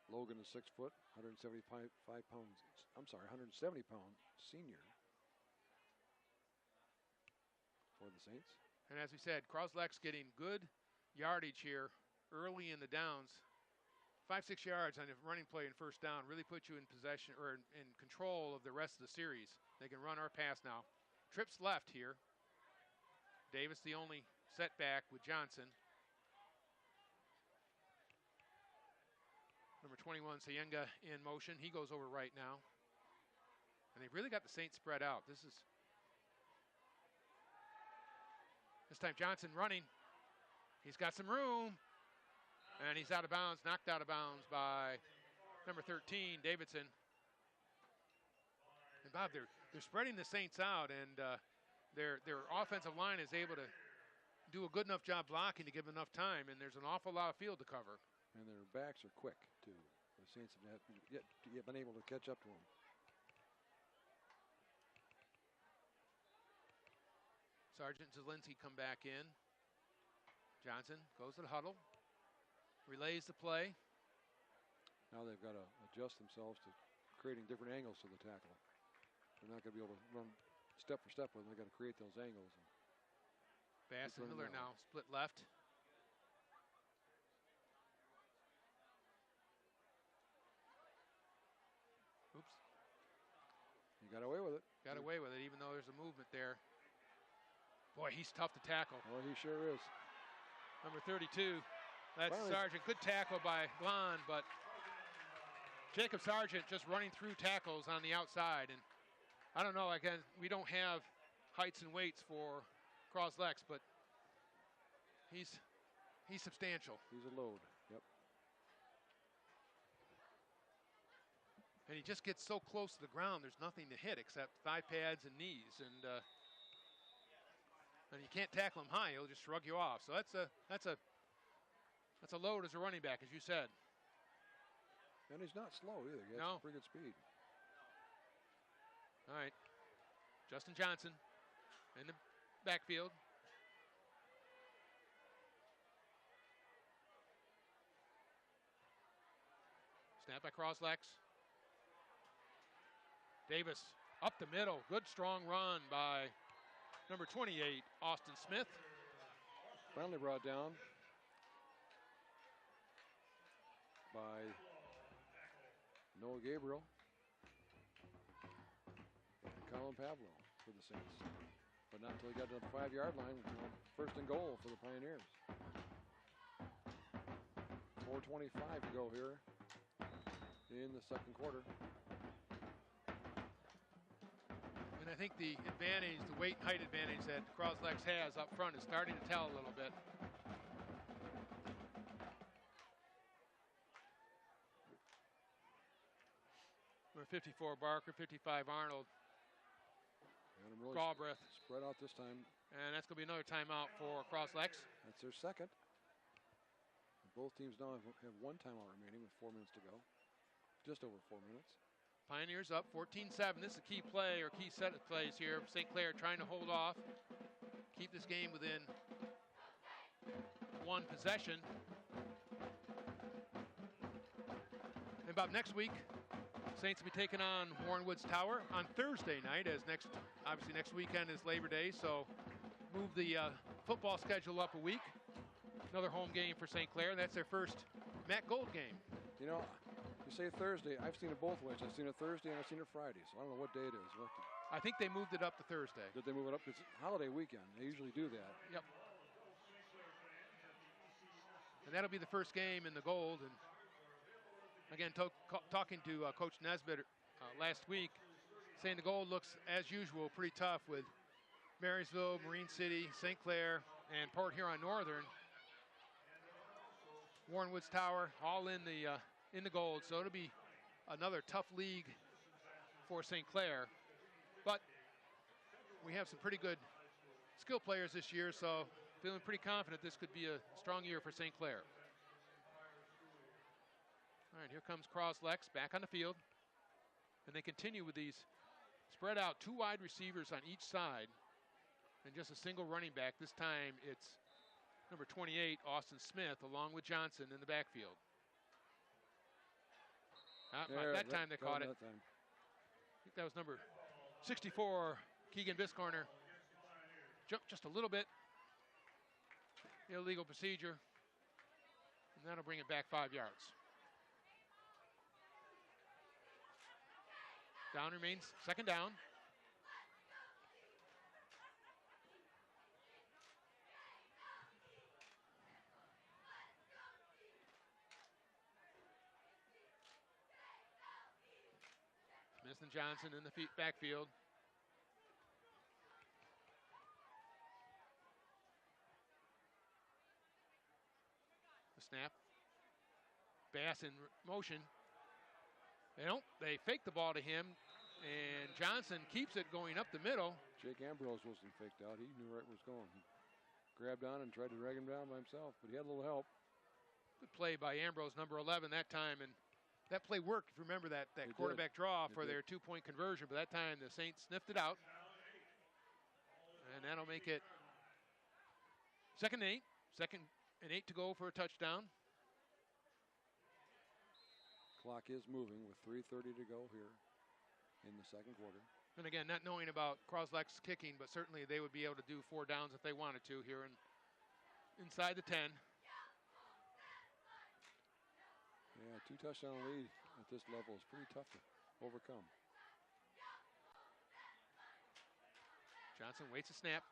Logan is 6 foot, 175 pounds. I'm sorry, 170 pound senior for the Saints. And as we said, Cros-Lex getting good yardage here early in the downs. 5-6 yards on a running play and first down really put you in possession or in control of the rest of the series. They can run or pass now. Trips left here. Davis the only setback with Johnson. Number 21, Sayenga in motion. He goes over right now. And they've really got the Saints spread out. This time Johnson running. He's got some room. And he's out of bounds, knocked out of bounds by number 13, Davidson. And Bob, they're spreading the Saints out, and their offensive line is able to do a good enough job blocking to give enough time, and there's an awful lot of field to cover. And their backs are quick, too. The Saints have yet been able to catch up to them. Sergeant Zielinski come back in. Johnson goes to the huddle. Relays the play. Now they've got to adjust themselves to creating different angles to the tackle. They're not going to be able to run step for step with them. They've got to create those angles. Bass and Miller now split left. Oops. He got away with it. Got away with it, even though there's a movement there. Boy, he's tough to tackle. Oh, he sure is. Number 32. That's Sargent. Good tackle by Glon, but Jacob Sargent just running through tackles on the outside. And I don't know, again, we don't have heights and weights for Cros-Lex, but he's substantial. He's a load, yep. And he just gets so close to the ground, there's nothing to hit except thigh pads and knees. And you can't tackle him high, he'll just shrug you off. So that's a load as a running back, as you said. And he's not slow either. He has some pretty good speed. All right. Justin Johnson in the backfield. Snap by Cros-Lex. Davis up the middle. Good strong run by number 28, Austin Smith. Finally brought down by Noah Gabriel and Colin Pavlo for the Saints. But not until he got to the 5-yard line. First and goal for the Pioneers. 4:25 to go here in the second quarter. And I think the advantage, the weight and height advantage that Cros-Lex has up front is starting to tell a little bit. Number 54 Barker, 55 Arnold. And really Galbraith. Spread out this time. And that's going to be another timeout for Cros-Lex. That's their second. Both teams now have one timeout remaining with 4 minutes to go. Just over 4 minutes. Pioneers up 14-7. This is a key play or key set of plays here. St. Clair trying to hold off, keep this game within one possession. And Bob, next week, Saints will be taking on Warren Woods Tower on Thursday night, as obviously next weekend is Labor Day, so move the football schedule up a week. Another home game for St. Clair. That's their first MAC Gold game. You know, You say Thursday. I've seen it both ways. I've seen it Thursday and I've seen it Friday. So I don't know what day it is. I think they moved it up to Thursday. Did they move it up? It's holiday weekend. They usually do that. Yep. And that'll be the first game in the gold. And again, talking to Coach Nesbitt last week, saying the gold looks, as usual, pretty tough with Marysville, Marine City, St. Clair, and Port Huron Northern. Warren Woods Tower, all in the gold. So it'll be another tough league for St. Clair. But we have some pretty good skill players this year, so feeling pretty confident this could be a strong year for St. Clair. All right, here comes Cros-Lex back on the field. And they continue with these spread out 2 wide receivers on each side and just a single running back. This time it's number 28, Austin Smith, along with Johnson in the backfield. That time they caught it. I think that was number 64, Keegan Biscorner. Jumped just a little bit. Illegal procedure. And that'll bring it back 5 yards. Down remains second down. Smith and Johnson in the backfield. The snap. Bass in motion. They fake the ball to him, and Johnson keeps it going up the middle. Jake Ambrose wasn't faked out. He knew right where it was going. He grabbed on and tried to drag him down by himself, but he had a little help. Good play by Ambrose, number 11 that time, and that play worked. If you remember that quarterback draw for their 2-point conversion, but that time the Saints sniffed it out. And that'll make it 2nd and 8. 2nd and 8 to go for a touchdown. Clock is moving with 3:30 to go here in the second quarter. And again, not knowing about Cros-Lex kicking, but certainly they would be able to do 4 downs if they wanted to here inside the 10. Yeah, 2 touchdown lead at this level is pretty tough to overcome. Johnson waits a snap.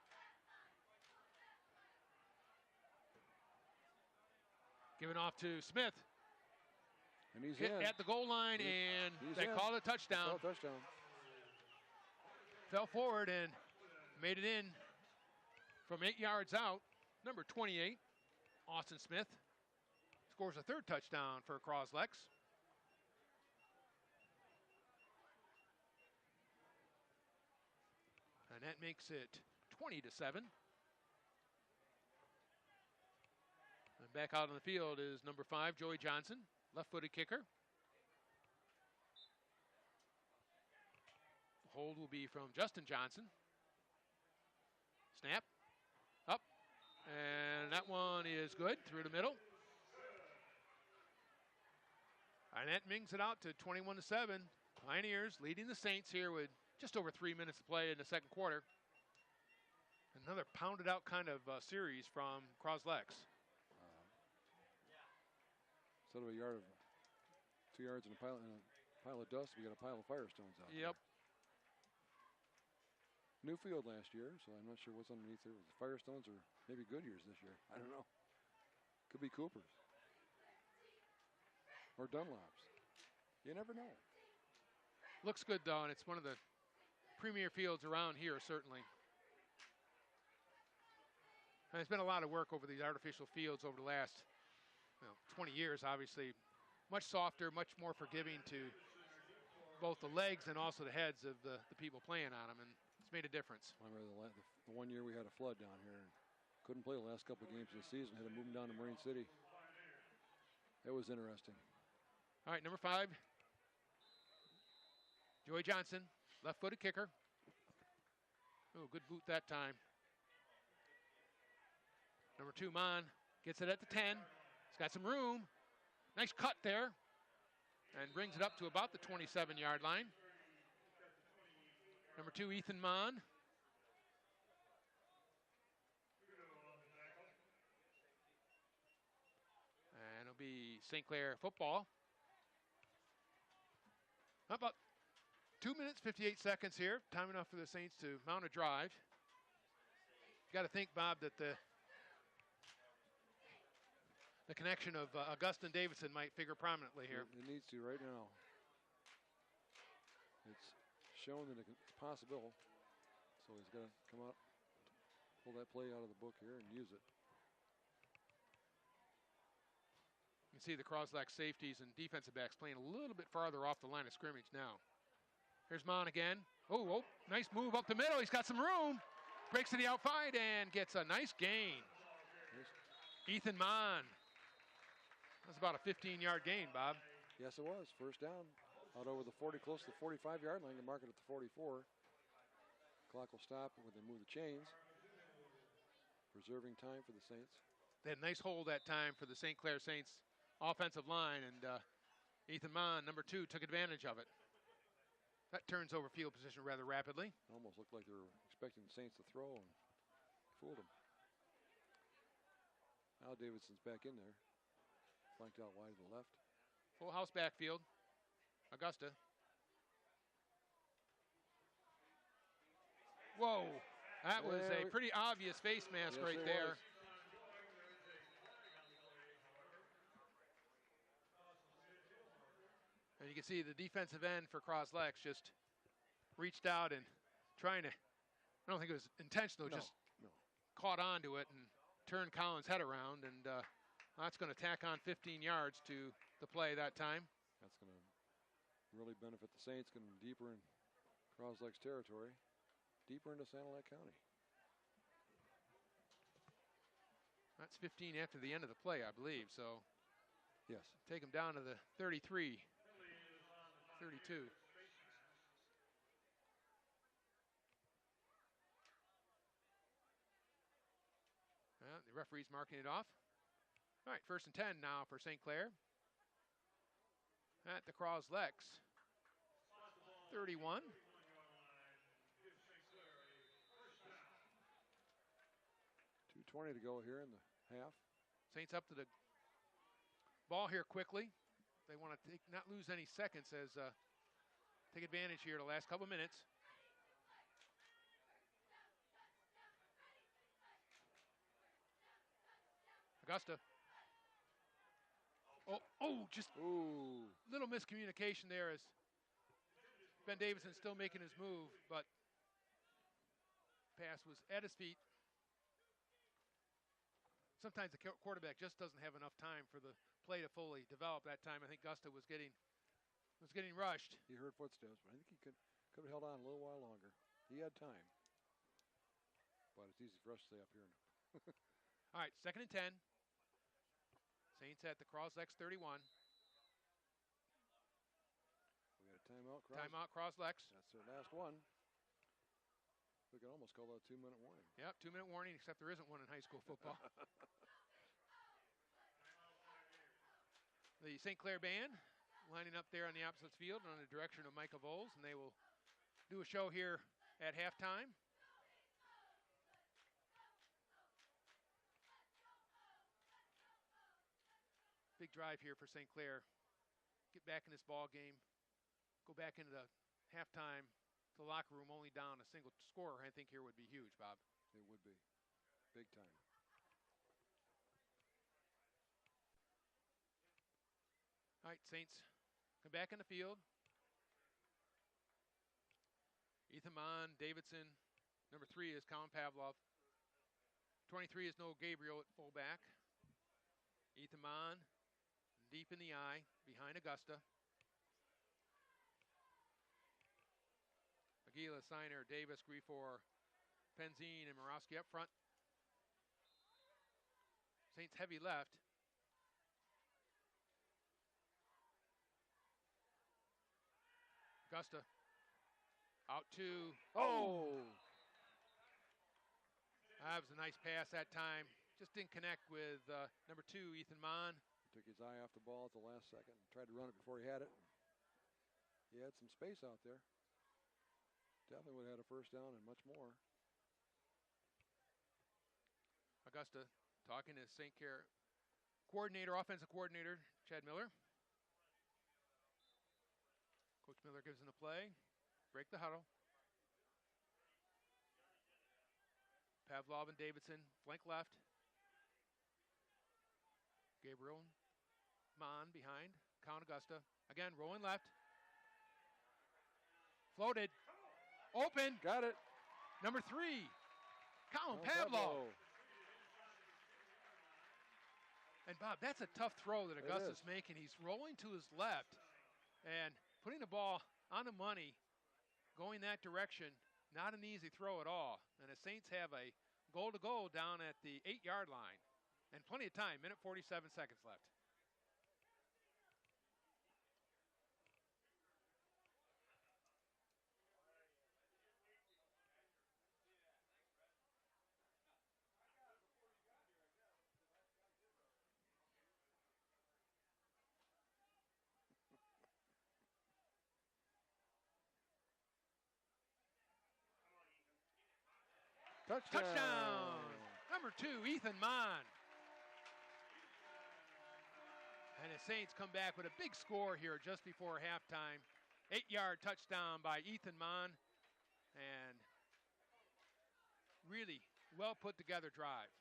Giving off to Smith. And he's Hit in. at the goal line, and they called a touchdown. Touchdown. Fell forward and made it in from 8 yards out. Number 28, Austin Smith, scores a 3rd touchdown for Cros-Lex. And that makes it 20-7. And back out on the field is number 5, Joey Johnson, left-footed kicker. The hold will be from Justin Johnson. Snap, up, and that one is good through the middle. And that brings it out to 21-7. Pioneers leading the Saints here with just over 3 minutes to play in the second quarter. Another pounded out kind of series from Cros-Lex. Instead of 2 yards in a pile of dust, we got a pile of Firestones out Yep. there. New field last year, so I'm not sure what's underneath there. Was it Firestones or maybe Goodyears this year? I don't know. Could be Cooper's. Or Dunlop's. You never know. Looks good, though, and it's one of the premier fields around here, certainly. And there's been a lot of work over these artificial fields over the last 20 years, obviously. Much softer, much more forgiving to both the legs and also the heads of the people playing on them, and it's made a difference. I remember the 1 year we had a flood down here and couldn't play the last couple of games of the season. Had to move them down to Marine City. It was interesting. All right, number 5, Joey Johnson, left-footed kicker. Oh, good boot that time. Number 2, Mon, gets it at the 10. He's got some room. Nice cut there. And brings it up to about the 27-yard line. Number 2, Ethan Mon. And it'll be St. Clair football. About 2 minutes, 58 seconds here. Time enough for the Saints to mount a drive. Got to think, Bob, that the connection of Augustin Davidson might figure prominently here. It needs to right now. It's shown that it's possible. So he's got to come out, pull that play out of the book here and use it. You can see the Cros-Lex safeties and defensive backs playing a little bit farther off the line of scrimmage now. Here's Mon again. Oh, nice move up the middle. He's got some room. Breaks to the outside and gets a nice gain. Ethan Mon. That's about a 15-yard gain, Bob. Yes, it was. First down. Out over the 40, close to the 45-yard line. They mark it at the 44. Clock will stop when they move the chains. Preserving time for the Saints. They had a nice hold that time for the St. Clair Saints offensive line, and Ethan Mon, number 2, took advantage of it. That turns over field position rather rapidly. Almost looked like they were expecting the Saints to throw and fooled them. Now Davidson's back in there. Flanked out wide to the left. Full house backfield. Augusta. Whoa, that was a pretty obvious face mask right there. And you can see the defensive end for Cros-Lex just reached out and trying to, I don't think it was intentional, just caught onto it and turned Collins' head around, and that's going to tack on 15 yards to the play that time. That's going to really benefit the Saints, getting deeper in Cros-Lex territory, deeper into Sanilac County. That's 15 after the end of the play, I believe, so yes, take them down to the 33. 32. Well, the referee's marking it off. All right, 1st and 10 now for St. Clair. At the Cros-Lex 31. .220 to go here in the half. Saints up to the ball here quickly. They want to not lose any seconds as take advantage here the last couple minutes. Augusta. Just little miscommunication there as Ben Davidson still making his move, but pass was at his feet. Sometimes the quarterback just doesn't have enough time for the play to fully develop that time. I think Gusta was getting rushed. He heard footsteps, but I think he could have held on a little while longer. He had time. But it's easy for us to say up here. All right, 2nd and 10. Saints at the Cros-Lex 31. We got a timeout. Timeout, Cros-Lex. That's their last one. We could almost call that a 2-minute warning. Yep, 2-minute warning, except there isn't one in high school football. The St. Clair band lining up there on the opposite field under the direction of Micah Voles, and they will do a show here at halftime. Big drive here for St. Clair. Get back in this ball game. Go back into the halftime, the locker room only down a single scorer. I think here would be huge, Bob. It would be. Big time. All right, Saints come back in the field. Ethan Mon, Davidson. Number 3 is Colin Pavlov. 23 is Noah Gabriel at fullback. Ethan Mon, deep in the eye, behind Augusta. Aguila, Siner, Davis, Griefor, Penzine, and Morowski up front. Saints heavy left. Augusta out to, that was a nice pass that time. Just didn't connect with number 2, Ethan Mon. Took his eye off the ball at the last second. Tried to run it before he had it. He had some space out there. Definitely would have had a first down and much more. Augusta talking to St. Clair offensive coordinator, Chad Miller. Coach Miller gives him the play. Break the huddle. Pavlov and Davidson, flank left. Gabriel, Mon behind. Count Augusta. Again, rolling left. Floated. Open. Got it. Number 3, Colin Pavlov. And Bob, that's a tough throw that Augusta's making. He's rolling to his left and putting the ball on the money, going that direction. Not an easy throw at all. And the Saints have a goal to goal down at the 8-yard line. And plenty of time, minute 47 seconds left. Touchdown! Number 2, Ethan Mon. And the Saints come back with a big score here just before halftime. 8-yard touchdown by Ethan Mon. And really well put together drive.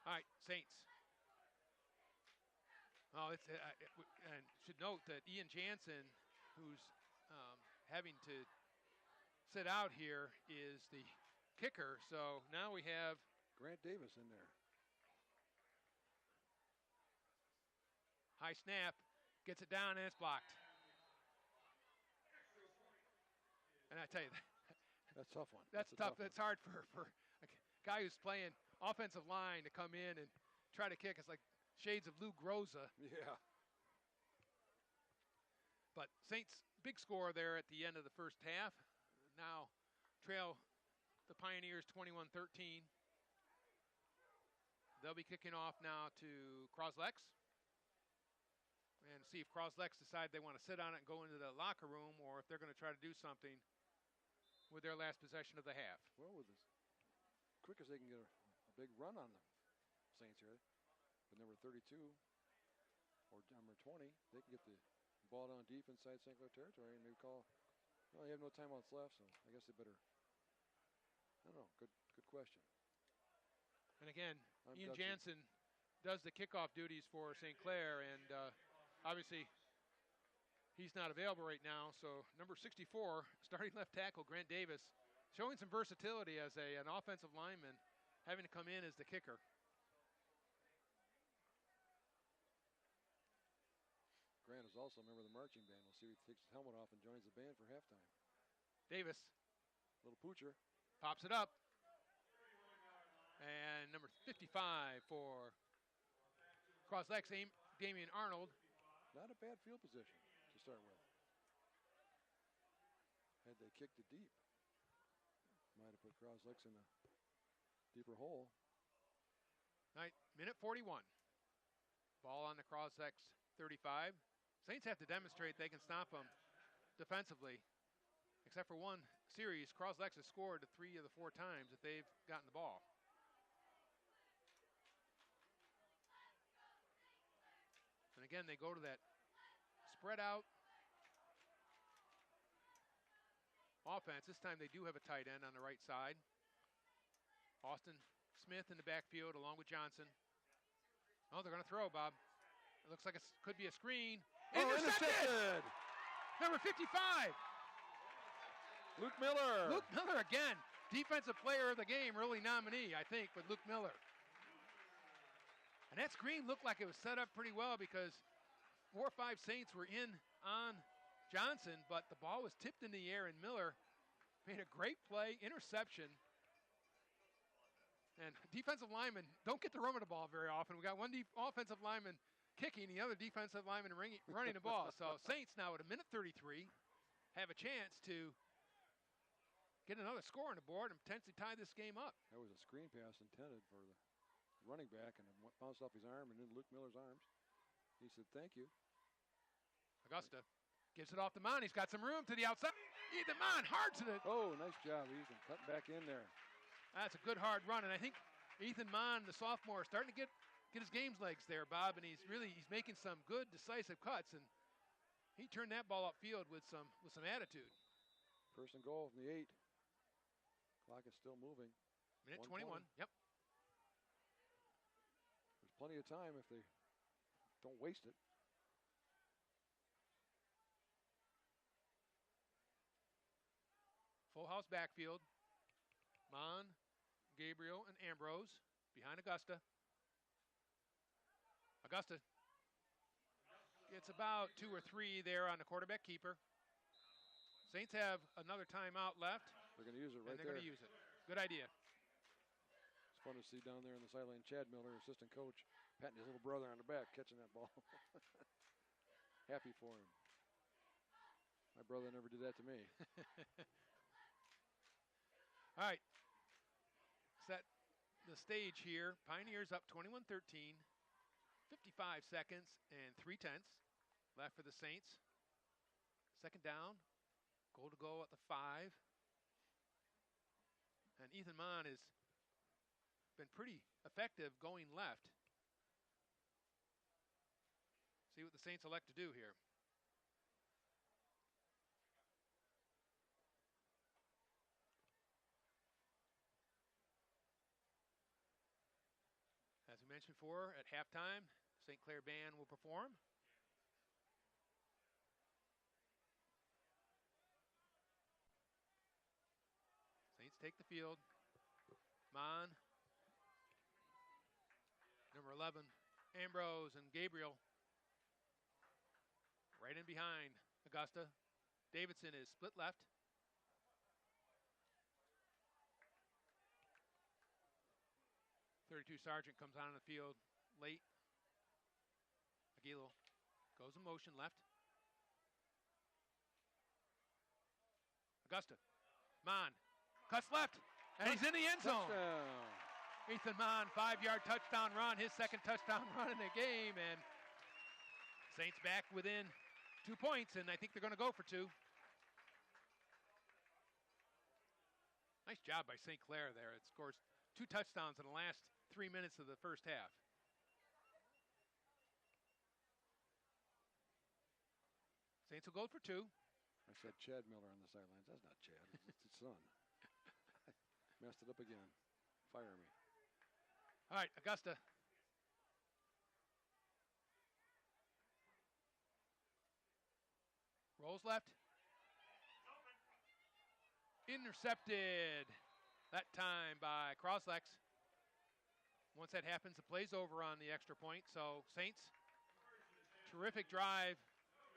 All right, Saints. Oh, and should note that Ian Jansen, who's having to sit out here, is the kicker. So now we have Grant Davis in there. High snap, gets it down, and it's blocked. And I tell you, that's a tough one. That's tough. That's hard for a guy who's playing offensive line to come in and try to kick. It's like shades of Lou Groza. Yeah. But Saints, big score there at the end of the first half. Now trail the Pioneers 21-13. They'll be kicking off now to Cros-Lex. And see if Cros-Lex decide they want to sit on it and go into the locker room, or if they're going to try to do something with their last possession of the half. Well, with as quick as they can get a big run on the Saints here, with number 32 or number 20, they can get the ball down deep inside St. Clair territory and maybe call. Well, they have no timeouts left, so I guess they better. I don't know. Good question. And again, Ian Jansen does the kickoff duties for St. Clair, and obviously he's not available right now. So number 64, starting left tackle Grant Davis, showing some versatility as an offensive lineman, having to come in as the kicker. Grant is also a member of the marching band. We'll see if he takes his helmet off and joins the band for halftime. Davis. Little poocher. Pops it up. And number 55 for Cros-Lex, Damian Arnold. Not a bad field position to start with. Had they kicked it deep, might have put Cros-Lex in a deeper hole. Right, minute 41. Ball on the Cros-Lex 35. Saints have to demonstrate they can stop them defensively. Except for one series, Cros-Lex has scored 3 of the 4 times that they've gotten the ball. And again, they go to that spread out offense. This time they do have a tight end on the right side. Austin Smith in the backfield along with Johnson. Oh, they're going to throw, Bob. It looks like it could be a screen. Intercepted! Number 55. Luke Miller. Luke Miller again. Defensive player of the game, early nominee, I think, with Luke Miller. And that screen looked like it was set up pretty well because 4 or 5 Saints were in on Johnson, but the ball was tipped in the air and Miller made a great play, interception. And defensive linemen don't get the run of the ball very often. We got one offensive lineman kicking, the other defensive lineman running the ball. So Saints now at a minute 33 have a chance to get another score on the board and potentially tie this game up. That was a screen pass intended for the running back, and it bounced off his arm and into Luke Miller's arms. He said, "Thank you." Augusta gives it off to Mon. He's got some room to the outside. Ethan Mon, hard to the... Oh, nice job, Ethan, cutting back in there. That's a good hard run, and I think Ethan Mon, the sophomore, is starting to get get his game's legs there, Bob, and he's making some good decisive cuts, and he turned that ball upfield with some attitude. First and goal from the 8. Clock is still moving. Minute 21. Yep. There's plenty of time if they don't waste it. Full house backfield. Mon, Gabriel, and Ambrose behind Augusta. Augusta gets about 2 or 3 there on the quarterback keeper. Saints have another timeout left. They're going to use it right there. And they're going to use it. Good idea. It's fun to see down there on the sideline Chad Miller, assistant coach, patting his little brother on the back, catching that ball. Happy for him. My brother never did that to me. All right. Set the stage here. Pioneers up 21-13. 55 seconds and 3/10 left for the Saints. Second down. Goal to go at the 5. And Ethan Mon has been pretty effective going left. See what the Saints elect to do here. As we mentioned before, at halftime, St. Clair band will perform. Saints take the field. Mon, number 11, Ambrose and Gabriel right in behind Augusta. Davidson is split left. .32 Sergeant comes on the field late. Aguilo goes in motion left. Augusta. Mon cuts left, and he's in the end zone. Touchdown. Ethan Mon, 5-yard touchdown run, his second touchdown run in the game, and Saints back within 2 points, and I think they're going to go for 2. Nice job by St. Clair there. It scores 2 touchdowns in the last 3 minutes of the first half. Saints will go for 2. I said Chad Miller on the sidelines. That's not Chad. It's his son. Messed it up again. Fire me. All right, Augusta. Rolls left. Intercepted that time by Cros-Lex. Once that happens, the play's over on the extra point. So Saints, terrific drive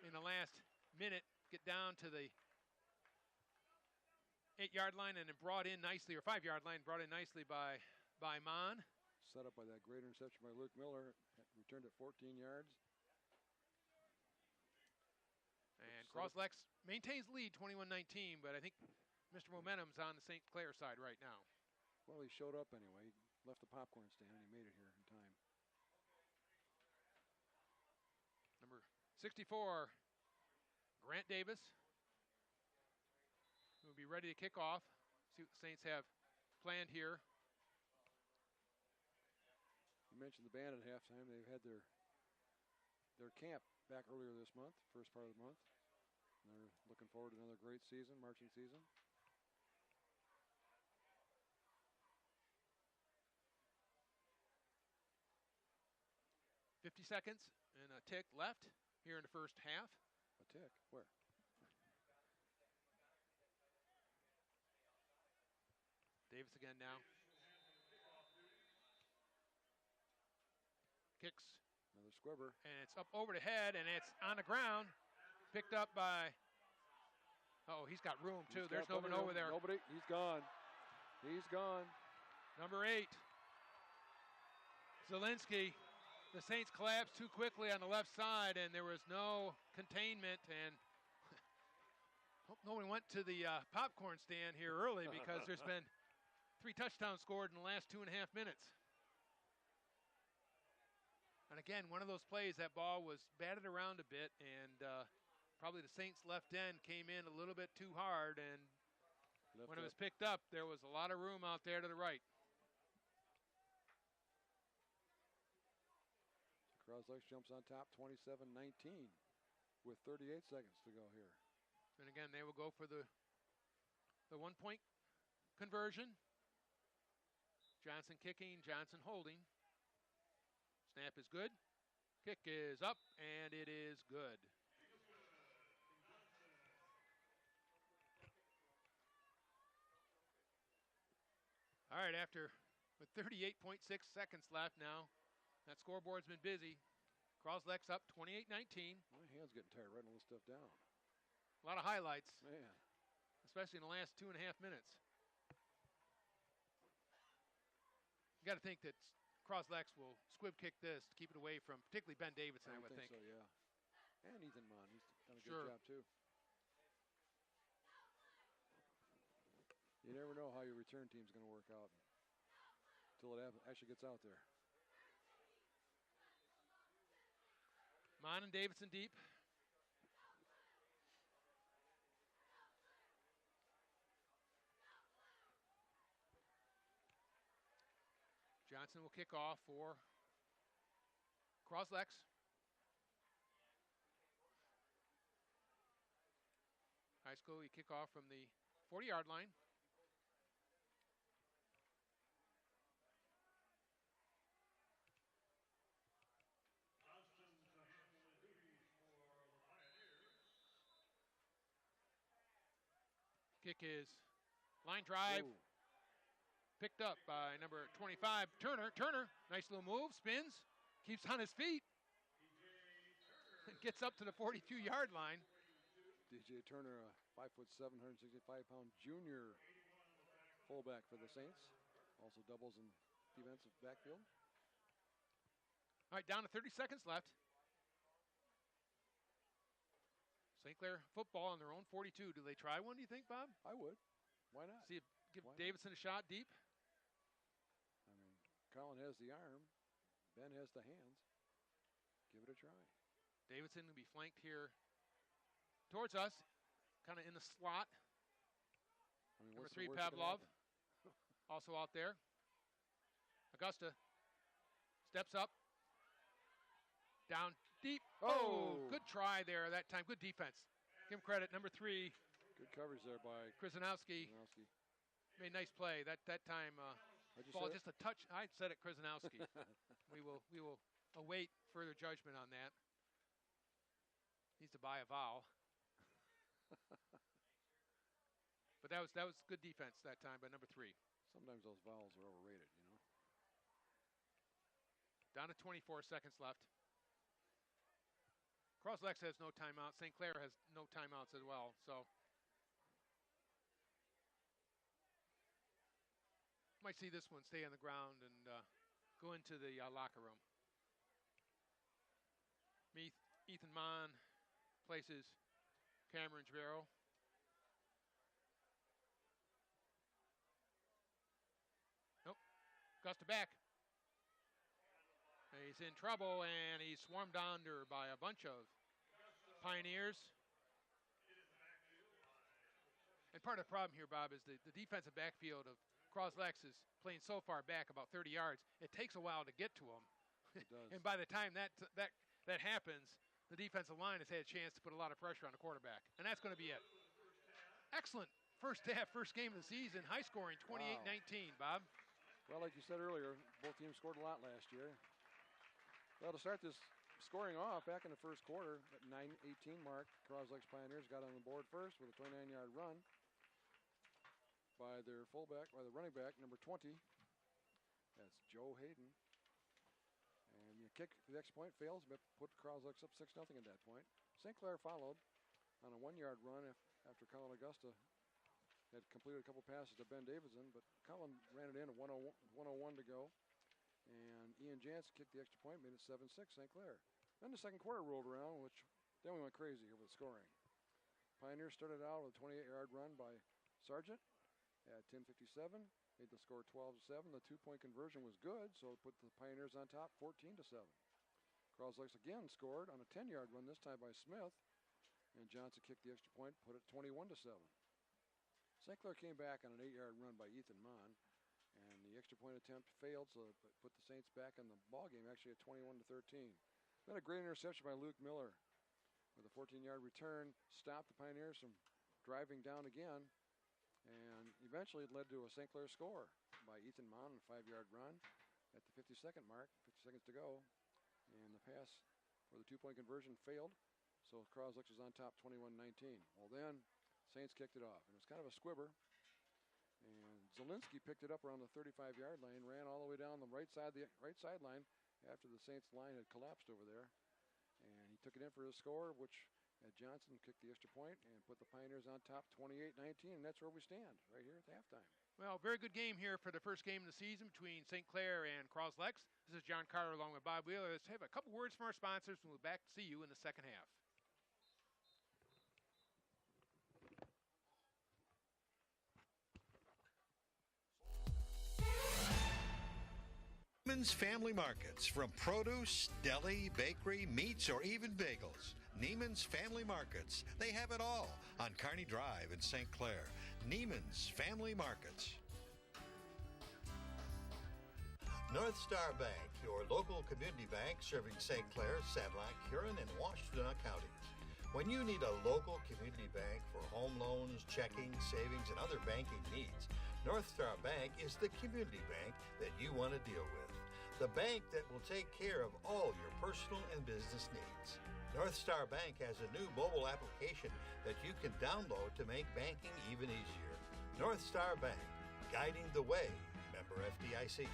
in the last minute, get down to the 8-yard line and then brought in nicely, or 5-yard line, brought in nicely by Mon. Set up by that great interception by Luke Miller. Returned at 14 yards. And Cros-Lex maintains lead 21-19, but I think Mr. Momentum's on the St. Clair side right now. Well, he showed up anyway. He left the popcorn stand and he made it here in time. Number 64, Grant Davis, who will be ready to kick off. See what the Saints have planned here. You mentioned the band at halftime. They've had their camp back earlier this month, first part of the month. And they're looking forward to another great season, marching season. .50 seconds and a tick left here in the first half. A tick? Where? Davis again now. Kicks. Another squibber. And it's up over the head, and it's on the ground. Picked up by, oh, he's got room, too. There's no one over there. Nobody. He's gone. He's gone. Number 8, Zielinski. The Saints collapsed too quickly on the left side, and there was no containment. And hope no one went to the popcorn stand here early because there's been 3 touchdowns scored in the last 2.5 minutes. And again, one of those plays, that ball was batted around a bit, and probably the Saints left end came in a little bit too hard, and when it was picked up, there was a lot of room out there to the right. Cros-Lex jumps on top 27-19 with 38 seconds to go here. And again, they will go for the 1-point conversion. Johnson kicking, Johnson holding. Snap is good. Kick is up, and it is good. All right, with 38.6 seconds left now, that scoreboard's been busy. Cros-Lex up 28-19. My hand's getting tired writing all this stuff down. A lot of highlights, Man. especially in the last 2.5 minutes. You got to think that Cros-Lex will squib kick this to keep it away from particularly Ben Davidson, I would think. So, yeah. And Ethan Mon, he's done a Sure. good job too. You never know how your return team's going to work out until it actually gets out there. Mon and Davidson deep. Johnson will kick off for Cros-Lex. High school, you kick off from the 40-yard line. Kick is line drive. Ooh. Picked up by number 25, Turner. Turner, nice little move, spins, keeps on his feet, and gets up to the 42-yard line. DJ Turner, a 5'7", 165-pound junior fullback for the Saints. Also doubles in defensive backfield. All right, down to 30 seconds left. St. Clair football on their own 42. Do they try one, do you think, Bob? I would. Why not? See if give Why not? Davidson a shot deep. I mean, Colin has the arm. Ben has the hands. Give it a try. Davidson will be flanked here towards us, kind of in the slot. I mean, Number what's the 3, worst that could Pavlov, happen? also out there. Augusta steps up. Down deep. Oh, good try there that time. Good defense. Give him credit. Number 3. Good coverage there by Krasinowski. Made a nice play. That time, ball just a touch. I said it, Krasinowski. we will await further judgment on that. Needs to buy a vowel. But that was good defense that time by number 3. Sometimes those vowels are overrated, you know. Down to 24 seconds left. Cros-Lex has no timeout. St. Clair has no timeouts as well. So might see this one stay on the ground and go into the locker room. Ethan Mon places Cameron Javero. Nope. Augusta back. He's in trouble, and he's swarmed under by a bunch of Pioneers. And part of the problem here, Bob, is the defensive backfield of Cros-Lex is playing so far back, about 30 yards. It takes a while to get to them. It does. And by the time that happens, the defensive line has had a chance to put a lot of pressure on the quarterback. And that's going to be it. Excellent first game of the season. High scoring, 28-19, Bob. Well, like you said earlier, both teams scored a lot last year. Well, to start this scoring off, back in the first quarter, at 9:18 mark, Cros-Lex Pioneers got on the board first with a 29-yard run by their running back, number 20. That's Joe Hayden. And the kick for the extra point fails, but put Cros-Lex up 6-0 at that point. St. Clair followed on a 1-yard run after Colin Augusta had completed a couple passes to Ben Davidson, but Colin ran it in at 101 to go. And Ian Jansen kicked the extra point, made it 7-6 St. Clair. Then the second quarter rolled around, then we went crazy here with scoring. Pioneers started out with a 28-yard run by Sargent at 10:57, made the score 12-7. The 2-point conversion was good, so it put the Pioneers on top 14-7. Cros-Lex again scored on a 10-yard run, this time by Smith, and Johnson kicked the extra point, put it 21-7. St. Clair came back on an 8-yard run by Ethan Mon, and the extra point attempt failed, so it put the Saints back in the ball game, actually at 21-13. Then a great interception by Luke Miller with a 14-yard return, stopped the Pioneers from driving down again, and eventually it led to a St. Clair score by Ethan Mount on a 5-yard run at the 50-second mark, 50 seconds to go, and the pass for the two-point conversion failed, so Cros-Lex is on top 21-19. Well, then Saints kicked it off, and it was kind of a squibber, and Zielinski picked it up around the 35-yard line, ran all the way down the right sideline after the Saints line had collapsed over there, and he took it in for his score, which Johnson kicked the extra point and put the Pioneers on top 28-19, and that's where we stand, right here at the halftime. Well, very good game here for the first game of the season between St. Clair and Cros-Lex. This is John Carter along with Bob Wheeler. Let's have a couple words from our sponsors, and we'll be back to see you in the second half. Neiman's Family Markets, from produce, deli, bakery, meats, or even bagels. Neiman's Family Markets. They have it all on Kearney Drive in St. Clair. Neiman's Family Markets. North Star Bank, your local community bank serving St. Clair, Sanilac, Huron, and Washtenaw counties. When you need a local community bank for home loans, checking, savings, and other banking needs, North Star Bank is the community bank that you want to deal with. The bank that will take care of all your personal and business needs. North Star Bank has a new mobile application that you can download to make banking even easier. North Star Bank, guiding the way. Member FDIC.